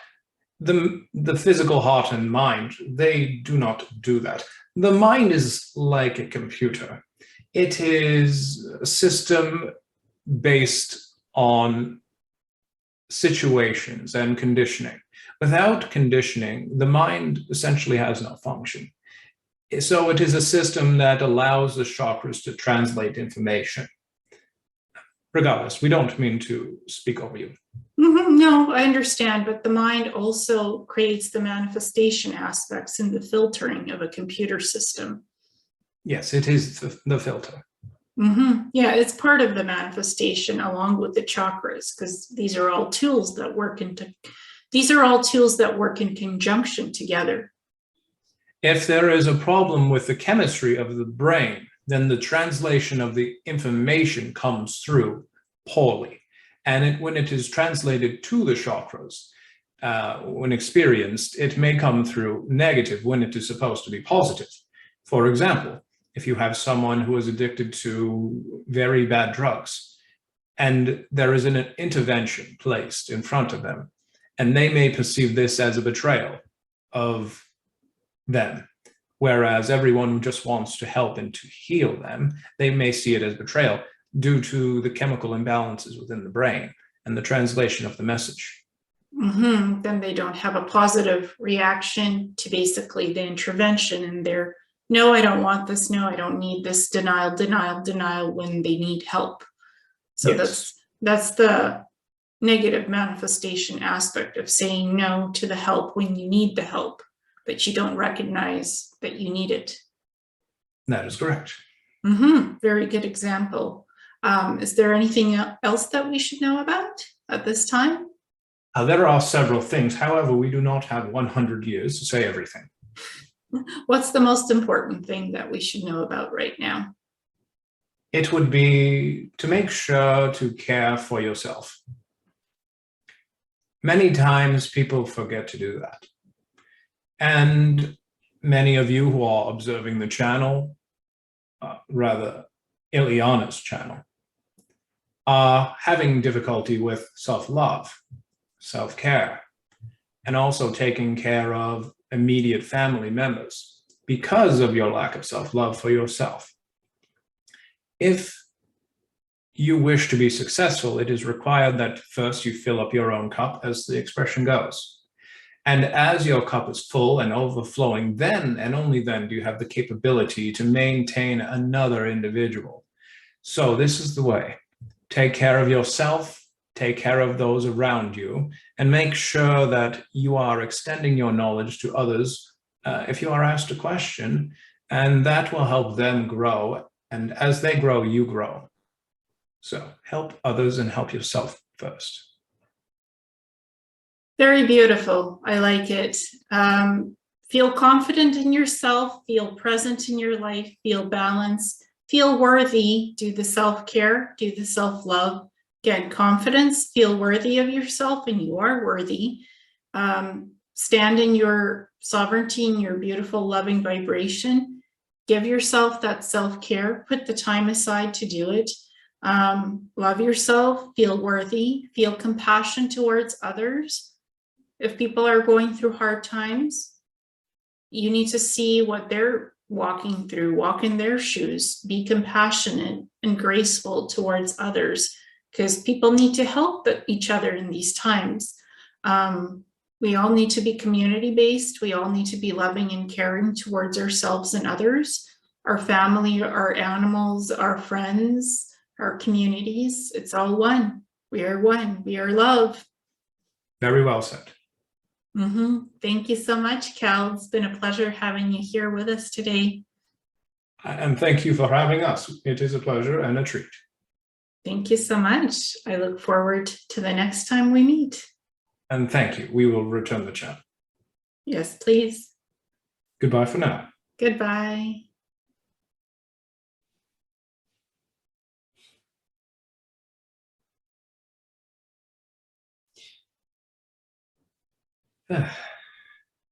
the physical heart and mind, they do not do that. The mind is like a computer. It is a system based on situations and conditioning. Without conditioning, the mind essentially has no function. So it is a system that allows the chakras to translate information. Regardless, we don't mean to speak over you. Mm-hmm. No, I understand, but the mind also creates the manifestation aspects in the filtering of a computer system. Yes, it is the filter. Mm-hmm. Yeah, it's part of the manifestation along with the chakras, because these are all tools that work in conjunction together. If there is a problem with the chemistry of the brain, then the translation of the information comes through poorly. And when it is translated to the chakras, when experienced, it may come through negative when it is supposed to be positive. For example, if you have someone who is addicted to very bad drugs, and there is an intervention placed in front of them, and they may perceive this as a betrayal of them, whereas everyone who just wants to help and to heal them, they may see it as betrayal due to the chemical imbalances within the brain. and the translation of the message. Then they don't have a positive reaction to basically the intervention, and they're, no, I don't want this, no, I don't need this, denial, denial, denial, when they need help. So Yes. that's the negative manifestation aspect of saying no to the help when you need the help, but you don't recognize that you need it. That is correct. Very good example. Is there anything else that we should know about at this time? There are several things. However, we do not have 100 years to say everything. What's the most important thing that we should know about right now? It would be to make sure to care for yourself. Many times people forget to do that. And many of you who are observing the channel, rather Ileana's channel, are having difficulty with self-love, self-care, and also taking care of immediate family members because of your lack of self-love for yourself. If you wish to be successful, it is required that first you fill up your own cup, as the expression goes. And as your cup is full and overflowing, then and only then do you have the capability to maintain another individual. So this is the way. Take care of yourself, take care of those around you, and make sure that you are extending your knowledge to others if you are asked a question, and that will help them grow. And as they grow, you grow. So help others and help yourself first. Very beautiful. I like it. Feel confident in yourself, feel present in your life, feel balanced, feel worthy, do the self-care, do the self-love. Again, confidence, feel worthy of yourself, and you are worthy. Stand in your sovereignty and your beautiful, loving vibration. Give yourself that self-care, put the time aside to do it. Love yourself, feel worthy, feel compassion towards others. If people are going through hard times, you need to see what they're walking through, walk in their shoes, be compassionate and graceful towards others, because people need to help each other in these times. We all need to be community-based. We all need to be loving and caring towards ourselves and others, our family, our animals, our friends, our communities. It's all one. We are one. We are love. Very well said. Thank you so much, Cal. It's been a pleasure having you here with us today. And thank you for having us. It is a pleasure and a treat. Thank you so much. I look forward to the next time we meet. And thank you. We will return the chat. Yes, please. Goodbye for now. Goodbye.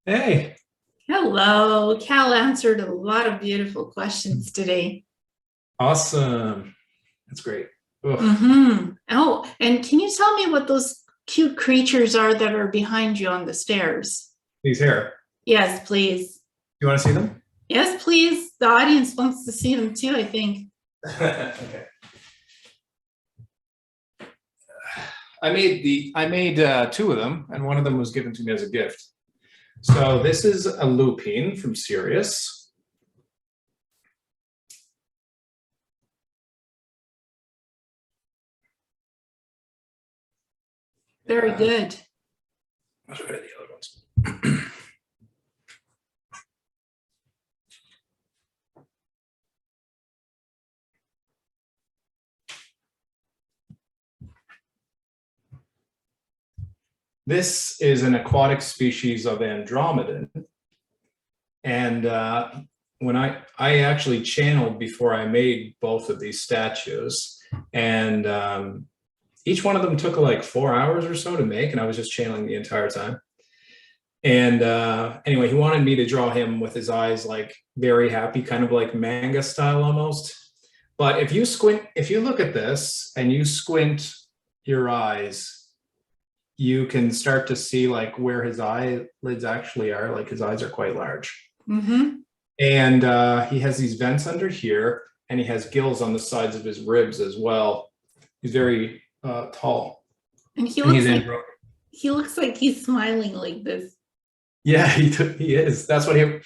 Hey. Hello. Cal answered a lot of beautiful questions today. Awesome. That's great. Oh, and can you tell me what those cute creatures are that are behind you on the stairs? These here. Yes, please. You want to see them? Yes, please. The audience wants to see them too, I think. Okay. I made two of them, and one of them was given to me as a gift. So this is a lupine from Sirius. Very good. I'll show you the other ones. This is an aquatic species of Andromedan. And when I actually channeled before I made both of these statues, and each one of them took like 4 hours or so to make, and I was just channeling the entire time. And anyway, he wanted me to draw him with his eyes like very happy, kind of like manga style almost. But if you look at this and you squint your eyes, you can start to see like where his eyelids actually are. Like his eyes are quite large. And he has these vents under here, and he has gills on the sides of his ribs as well. He's very tall. And he And looks he's like in. he looks like he's smiling like this. Yeah, he is. That's what he.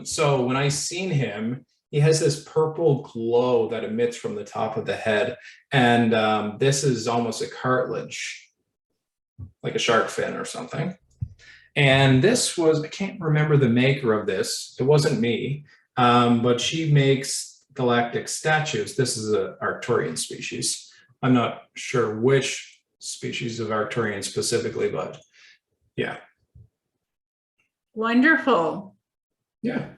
So when I seen him, he has this purple glow that emits from the top of the head, and this is almost a cartilage, like a shark fin or something. And this was, I can't remember the maker of this. It wasn't me, but she makes galactic statues. This is a Arcturian species. I'm not sure which species of Arcturian specifically, but yeah. Wonderful. Yeah.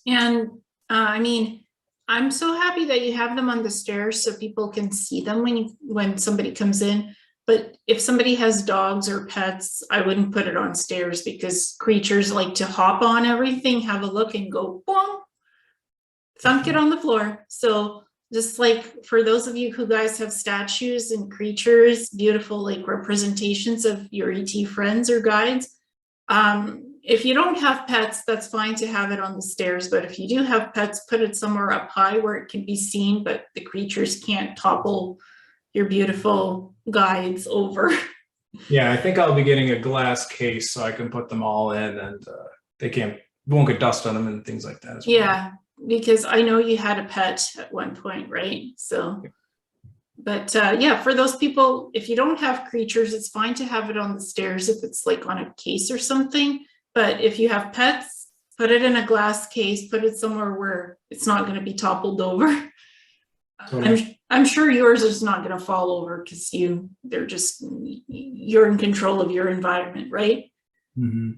And I mean, I'm so happy that you have them on the stairs so people can see them when somebody comes in. But if somebody has dogs or pets, I wouldn't put it on stairs because creatures like to hop on everything, have a look and go, boom, thunk it on the floor. So just like for those of you who guys have statues and creatures, beautiful like representations of your ET friends or guides, if you don't have pets, that's fine to have it on the stairs. But if you do have pets, put it somewhere up high where it can be seen, but the creatures can't topple your beautiful guides over. Yeah, I think I'll be getting a glass case so I can put them all in, and won't get dust on them and things like that as well. Yeah, because I know you had a pet at one point, right? So, but yeah, for those people, if you don't have creatures, it's fine to have it on the stairs if it's like on a case or something. But if you have pets, put it in a glass case, put it somewhere where it's not going to be toppled over. I'm sure yours is not going to fall over because you're in control of your environment, right? Mm-hmm.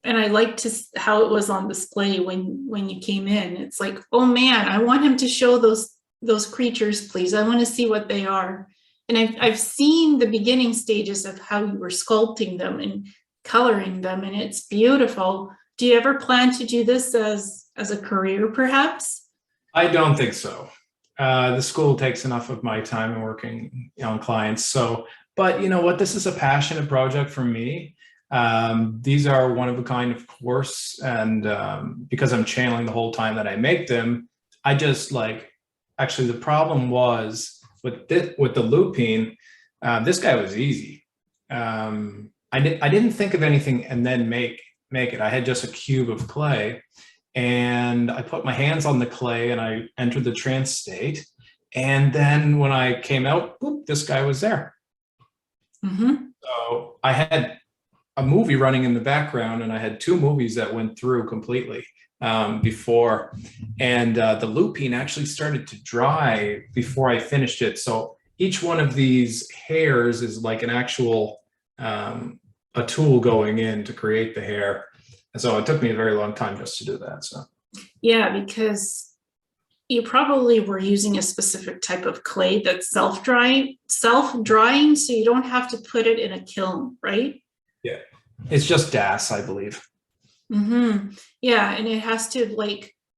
And I liked how it was on display when you came in. It's like, oh man, I want him to show those creatures, please. I want to see what they are. And I've seen the beginning stages of how you were sculpting them and coloring them, and it's beautiful. Do you ever plan to do this as a career, perhaps? I don't think so. The school takes enough of my time in working on clients. So, but you know what? This is a passionate project for me. These are one of a kind, of course, and because I'm channeling the whole time that I make them, I just actually the problem was with the looping, this guy was easy. I didn't think of anything and then make it. I had just a cube of clay, and I put my hands on the clay and I entered the trance state. And then when I came out, boop, this guy was there. Mm-hmm. So I had a movie running in the background, and I had two movies that went through completely before, and the looping actually started to dry before I finished it. So each one of these hairs is like an actual a tool going in to create the hair. And so it took me a very long time just to do that. So yeah, because you probably were using a specific type of clay that's self-drying, so you don't have to put it in a kiln, right? yeah, it's just DAS, I believe. Mm-hmm. Yeah, and it has to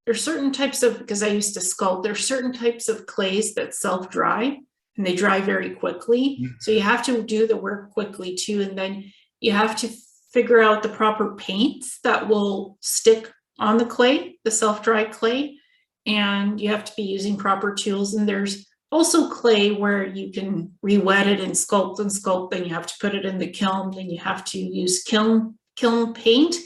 there's certain types of, because I used to sculpt, there's certain types of clays that self-dry and they dry very quickly. Mm-hmm. So you have to do the work quickly too, and then you have to figure out the proper paints that will stick on the clay, the self-dry clay, and you have to be using proper tools. And there's also clay where you can re-wet it and sculpt, then you have to put it in the kiln, then you have to use kiln paint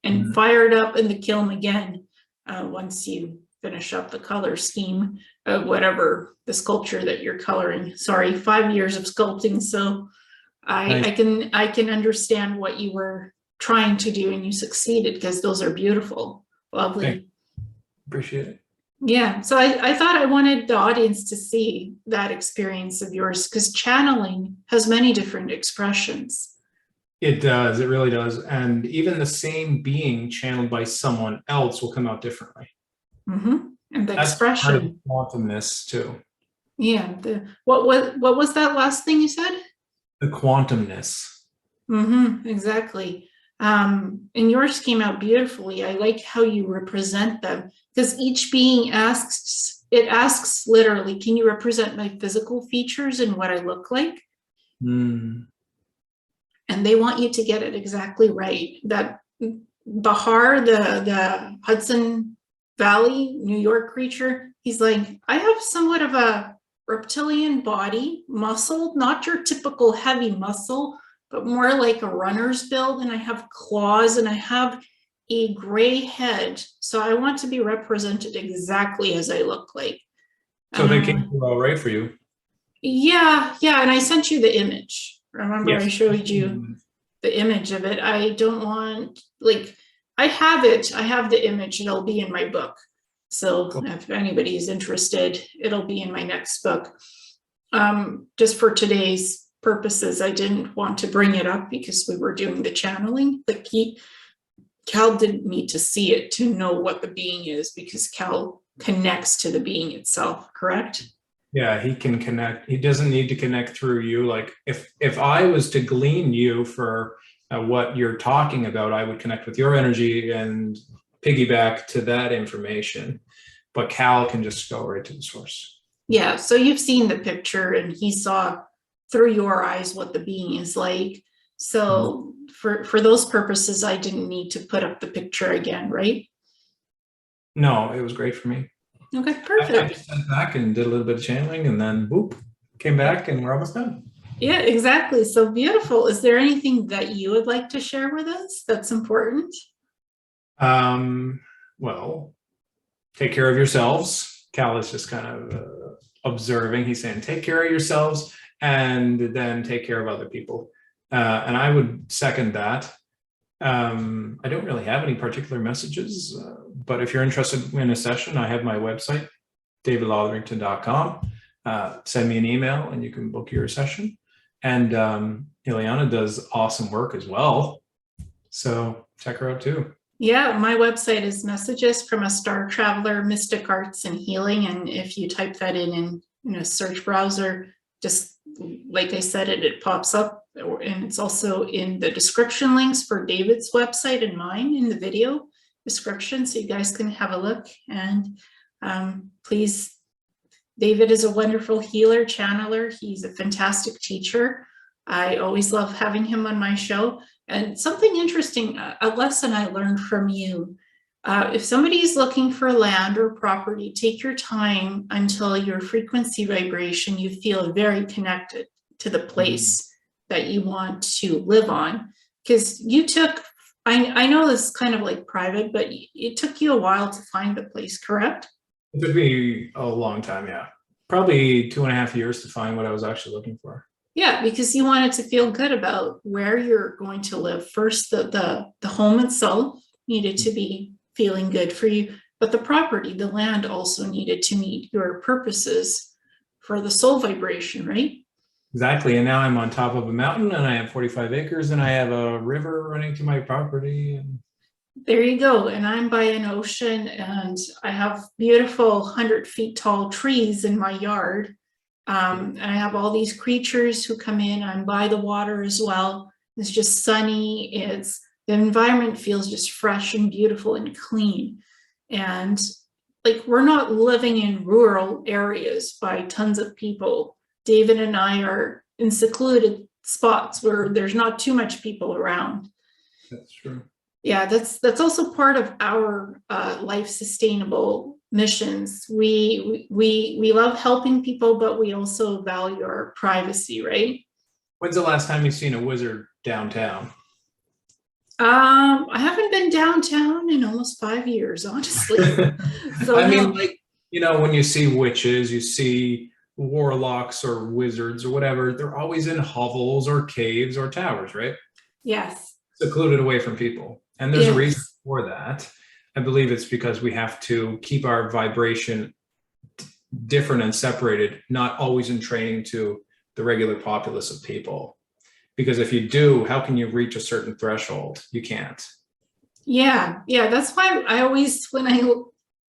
and mm-hmm. fire it up in the kiln again once you finish up the color scheme of whatever the sculpture that you're coloring. Sorry, 5 years of sculpting, so I can understand what you were trying to do, and you succeeded because those are beautiful, lovely. Thanks. Appreciate it. Yeah, so I thought I wanted the audience to see that experience of yours, because channeling has many different expressions. It does, it really does. And even the same being channeled by someone else will come out differently. Mm-hmm. And the That's expression. Part of quantumness too. Yeah, what was that last thing you said? The quantumness. Mm-hmm, exactly. And yours came out beautifully. I like how you represent them, because each being asks literally, can you represent my physical features and what I look like? Mm. And they want you to get it exactly right. That Bahar, the Hudson Valley, New York creature, he's like, I have somewhat of a reptilian body, muscle, not your typical heavy muscle, but more like a runner's build. And I have claws and I have a gray head. So I want to be represented exactly as I look like. So they came through all right for you. Yeah. And I sent you the image. Remember, Yes. I showed you the image of it. I don't want, like, I have it. I have the image. It'll be in my book. So cool. If anybody is interested, it'll be in my next book. Just for today's purposes, I didn't want to bring it up because we were doing the channeling. Like Cal didn't need to see it to know what the being is, because Cal connects to the being itself, correct? Yeah, he can connect. He doesn't need to connect through you. Like if I was to glean you for what you're talking about, I would connect with your energy and piggyback to that information. But Cal can just go right to the source. Yeah, so you've seen the picture and he saw through your eyes what the being is like. So for those purposes, I didn't need to put up the picture again, right? No, it was great for me. Okay, perfect. I just went back and did a little bit of channeling and then boop, came back and we're almost done. Yeah, exactly. So beautiful. Is there anything that you would like to share with us that's important? Well, take care of yourselves. Cal is just kind of observing. He's saying, take care of yourselves and then take care of other people. And I would second that. I don't really have any particular messages, but if you're interested in a session, I have my website, davidlotherington.com. Send me an email and you can book your session. And Ileana does awesome work as well. So check her out too. Yeah, my website is Messages from a Star Traveler, Mystic Arts and Healing. And if you type that in a search browser, just like I said, it pops up. And it's also in the description links for David's website and mine in the video description, so you guys can have a look. And please, David is a wonderful healer, channeler. He's a fantastic teacher. I always love having him on my show. And something interesting, a lesson I learned from you, if somebody's looking for land or property, take your time until your frequency vibration, you feel very connected to the place that you want to live on. Because you took, I know this is kind of like private, but it took you a while to find the place, correct? It took me a long time, yeah. Probably 2.5 years to find what I was actually looking for. Yeah, because you wanted to feel good about where you're going to live. First, the home itself needed to be feeling good for you, but the property, the land also needed to meet your purposes for the soul vibration, right? Exactly. And now I'm on top of a mountain and I have 45 acres and I have a river running through my property. And there you go. And I'm by an ocean and I have beautiful 100 feet tall trees in my yard. And I have all these creatures who come in. I'm by the water as well. It's just sunny. The environment feels just fresh and beautiful and clean. And like, we're not living in rural areas by tons of people. David and I are in secluded spots where there's not too much people around. That's true. Yeah, that's also part of our life sustainable missions. We love helping people, but we also value our privacy, right? When's the last time you've seen a wizard downtown? I haven't been downtown in almost 5 years, honestly. So I mean, like, when you see witches, you see warlocks or wizards or whatever, they're always in hovels or caves or towers, right? Yes. Secluded away from people. And there's a reason for that. I believe it's because we have to keep our vibration different and separated, not always in training to the regular populace of people. Because if you do, how can you reach a certain threshold? You can't. Yeah, that's why I always, when I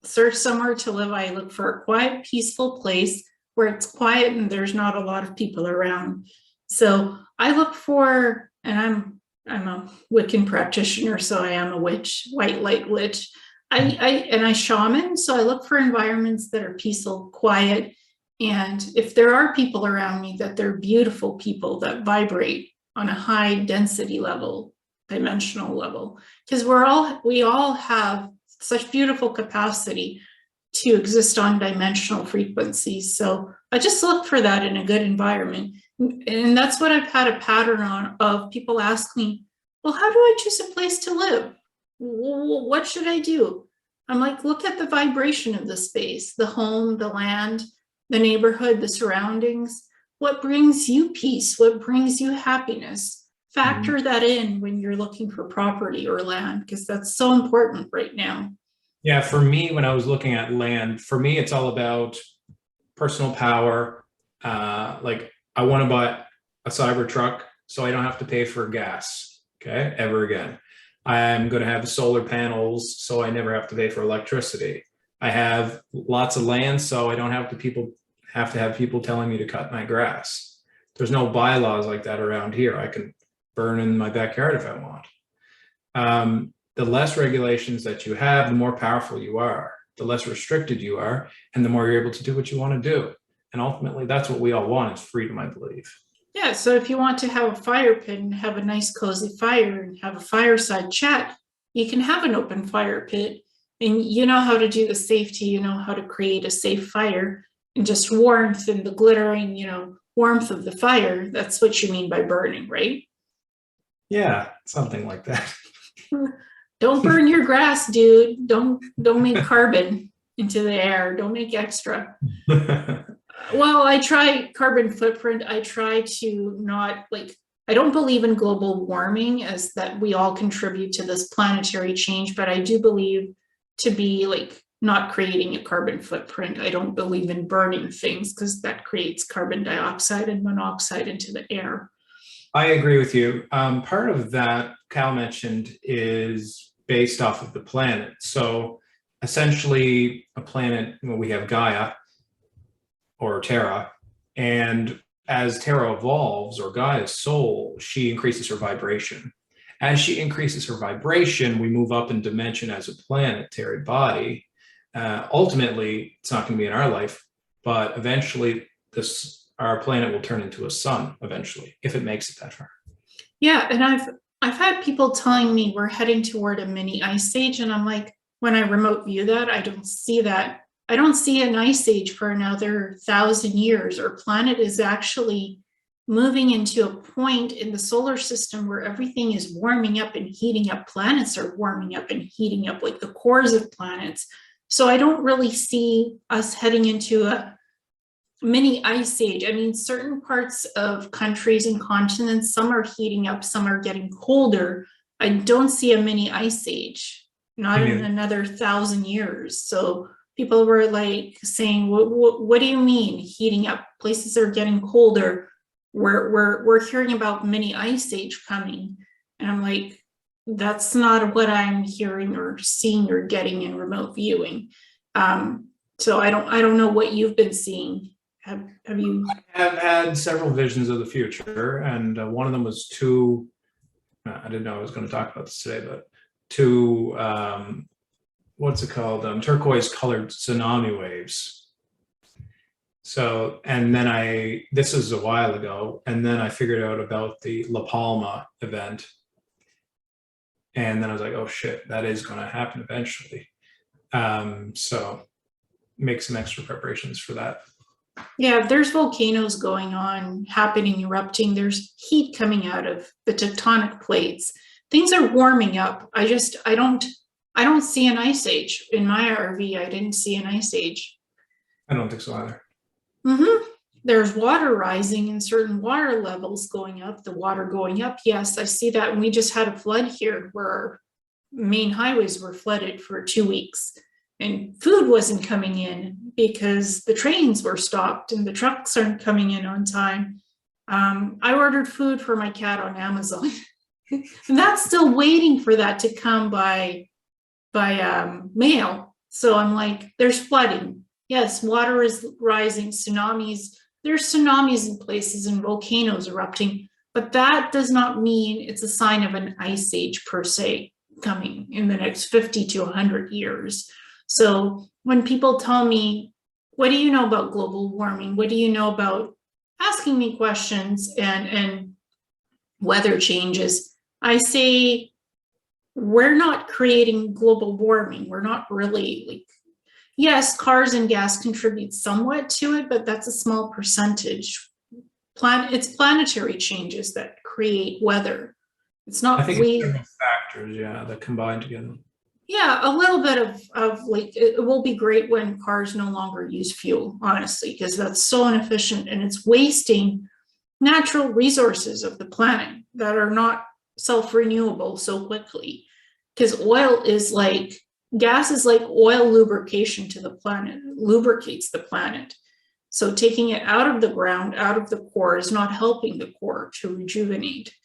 search somewhere to live, I look for a quiet, peaceful place where it's quiet and there's not a lot of people around. So I look for, and I'm a Wiccan practitioner, so I am a witch, white light witch. I shaman, so I look for environments that are peaceful, quiet, and if there are people around me, that they're beautiful people that vibrate on a high density level, dimensional level, because we all have such beautiful capacity to exist on dimensional frequencies. So I just look for that in a good environment. And that's what I've had a pattern on of people ask me, well, how do I choose a place to live? What should I do? I'm like, look at the vibration of the space, the home, the land, the neighborhood, the surroundings. What brings you peace? What brings you happiness? Factor that in when you're looking for property or land, because that's so important right now. Yeah, for me, when I was looking at land, for me, it's all about personal power. Like I want to buy a cyber truck so I don't have to pay for gas, okay, ever again. I'm going to have solar panels so I never have to pay for electricity. I have lots of land so I don't have to have people telling me to cut my grass. There's no bylaws like that around here. I can burn in my backyard if I want. The less regulations that you have, the more powerful you are, the less restricted you are, and the more you're able to do what you want to do. And ultimately, that's what we all want, is freedom, I believe. Yeah, so if you want to have a fire pit and have a nice cozy fire and have a fireside chat, you can have an open fire pit, and you know how to do the safety, you know how to create a safe fire, and just warmth and the glittering, warmth of the fire. That's what you mean by burning, right? Yeah, something like that. Don't burn your grass, dude. Don't make carbon into the air. Don't make extra. Well, I try carbon footprint. I try to not I don't believe in global warming as that we all contribute to this planetary change, but I do believe to be not creating a carbon footprint. I don't believe in burning things because that creates carbon dioxide and monoxide into the air. I agree with you. Part of that Cal mentioned is based off of the planet. So essentially a planet, we have Gaia or Terra, and as Terra evolves, or Gaia's soul, she increases her vibration. As she increases her vibration, we move up in dimension as a planetary body. Ultimately, it's not going to be in our life, but eventually our planet will turn into a sun eventually, if it makes it that far. Yeah, and I've had people telling me we're heading toward a mini ice age, and I'm like, when I remote view that, I don't see that. I don't see an ice age for another 1,000 years. Our planet is actually moving into a point in the solar system where everything is warming up and heating up. Planets are warming up and heating up, like the cores of planets. So I don't really see us heading into a mini ice age. I mean, certain parts of countries and continents, some are heating up, some are getting colder. I don't see a mini ice age, not in another 1,000 years. So people were saying, what do you mean heating up? Places are getting colder. We're hearing about mini ice age coming. And I'm like, that's not what I'm hearing or seeing or getting in remote viewing. So I don't know what you've been seeing. Have you? I have had several visions of the future, and one of them was I didn't know I was going to talk about this today, but two, what's it called? Turquoise colored tsunami waves. So, and then this was a while ago, and then I figured out about the La Palma event. And then I was like, oh shit, that is going to happen eventually. So make some extra preparations for that. Yeah, there's volcanoes going on, happening, erupting. There's heat coming out of the tectonic plates. Things are warming up. I don't see an ice age. In my RV, I didn't see an ice age. I don't think so either. There's water rising and certain water levels going up, the water going up. Yes, I see that. And we just had a flood here where our main highways were flooded for 2 weeks. And food wasn't coming in because the trains were stopped and the trucks aren't coming in on time. I ordered food for my cat on Amazon. And that's still waiting for that to come by mail. So I'm like, there's flooding. Yes, water is rising, tsunamis. There's tsunamis in places and volcanoes erupting, but that does not mean it's a sign of an ice age per se coming in the next 50 to 100 years. So when people tell me, what do you know about global warming? What do you know about asking me questions and weather changes? I say, we're not creating global warming. We're not really yes, cars and gas contribute somewhat to it, but that's a small percentage. It's planetary changes that create weather. It's I not think it's several factors, yeah, that combine together. Yeah, a little bit of like, it will be great when cars no longer use fuel, honestly, because that's so inefficient and it's wasting natural resources of the planet that are not self-renewable so quickly. Because gas is like oil lubrication to the planet, it lubricates the planet. So taking it out of the ground, out of the core, is not helping the core to rejuvenate.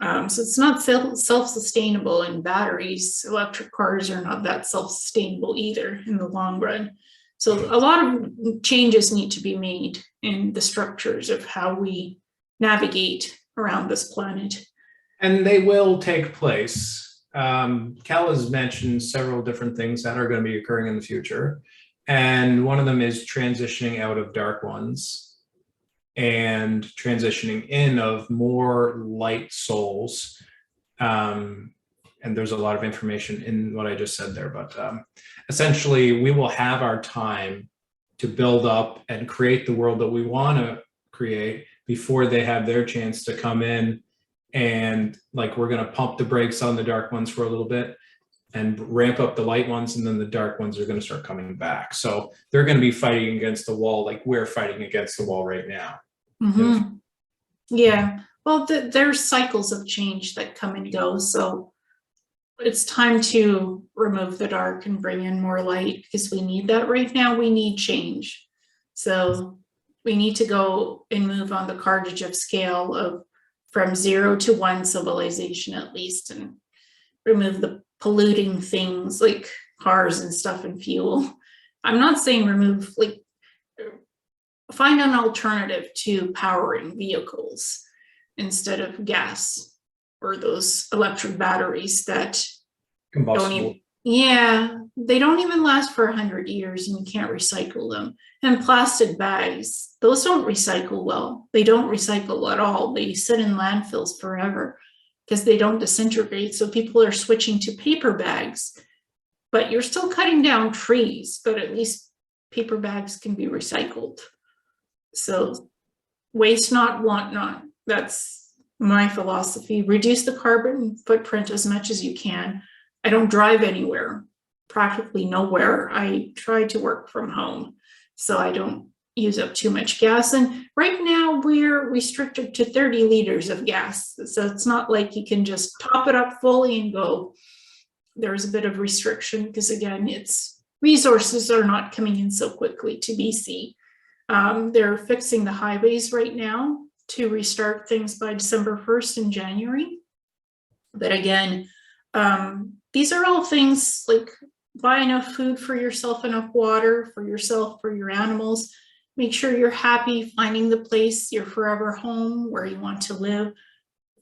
So it's not self-sustainable, and batteries, electric cars are not that self-sustainable either in the long run. So a lot of changes need to be made in the structures of how we navigate around this planet. And they will take place. Cal has mentioned several different things that are going to be occurring in the future. And one of them is transitioning out of dark ones and transitioning in of more light souls. And there's a lot of information in what I just said there, but essentially we will have our time to build up and create the world that we want to create before they have their chance to come in. And like, we're going to pump the brakes on the dark ones for a little bit and ramp up the light ones, and then the dark ones are going to start coming back. So they're going to be fighting against the wall like we're fighting against the wall right now. Mm-hmm. Yeah, well, there's cycles of change that come and go, so it's time to remove the dark and bring in more light, because we need that right now. We need change, so we need to go and move on the cartridge of scale of from 0 to 1 civilization at least, and remove the polluting things like cars and stuff and fuel. I'm not saying remove, like, find an alternative to powering vehicles instead of gas or those electric batteries that Combustible. they don't even last for 100 years and you can't recycle them. And plastic bags, those don't recycle well. They don't recycle at all. They sit in landfills forever because they don't disintegrate. So people are switching to paper bags, but you're still cutting down trees, but at least paper bags can be recycled. So waste not, want not. That's my philosophy. Reduce the carbon footprint as much as you can. I don't drive anywhere, practically nowhere. I try to work from home, so I don't use up too much gas. And right now we're restricted to 30 liters of gas. So it's not like you can just top it up fully and go. There's a bit of restriction because, again, it's resources are not coming in so quickly to BC. They're fixing the highways right now to restart things by December 1st in January. But again, these are all things like buy enough food for yourself, enough water for yourself, for your animals. Make sure you're happy finding the place, your forever home where you want to live.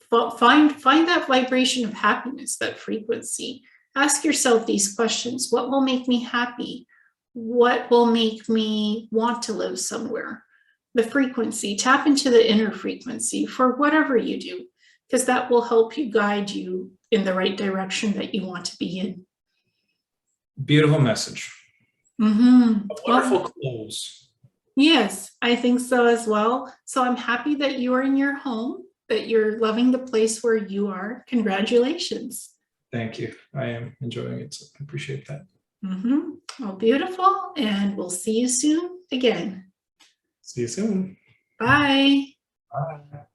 Find that vibration of happiness, that frequency. Ask yourself these questions. What will make me happy? What will make me want to live somewhere? The frequency, tap into the inner frequency for whatever you do, because that will help you guide you in the right direction that you want to be in. Beautiful message. Mm-hmm. A wonderful close. Yes, I think so as well. So I'm happy that you are in your home, that you're loving the place where you are. Congratulations. Thank you. I am enjoying it. So I appreciate that. Mm-hmm. Well, beautiful. And we'll see you soon again. See you soon. Bye. Bye.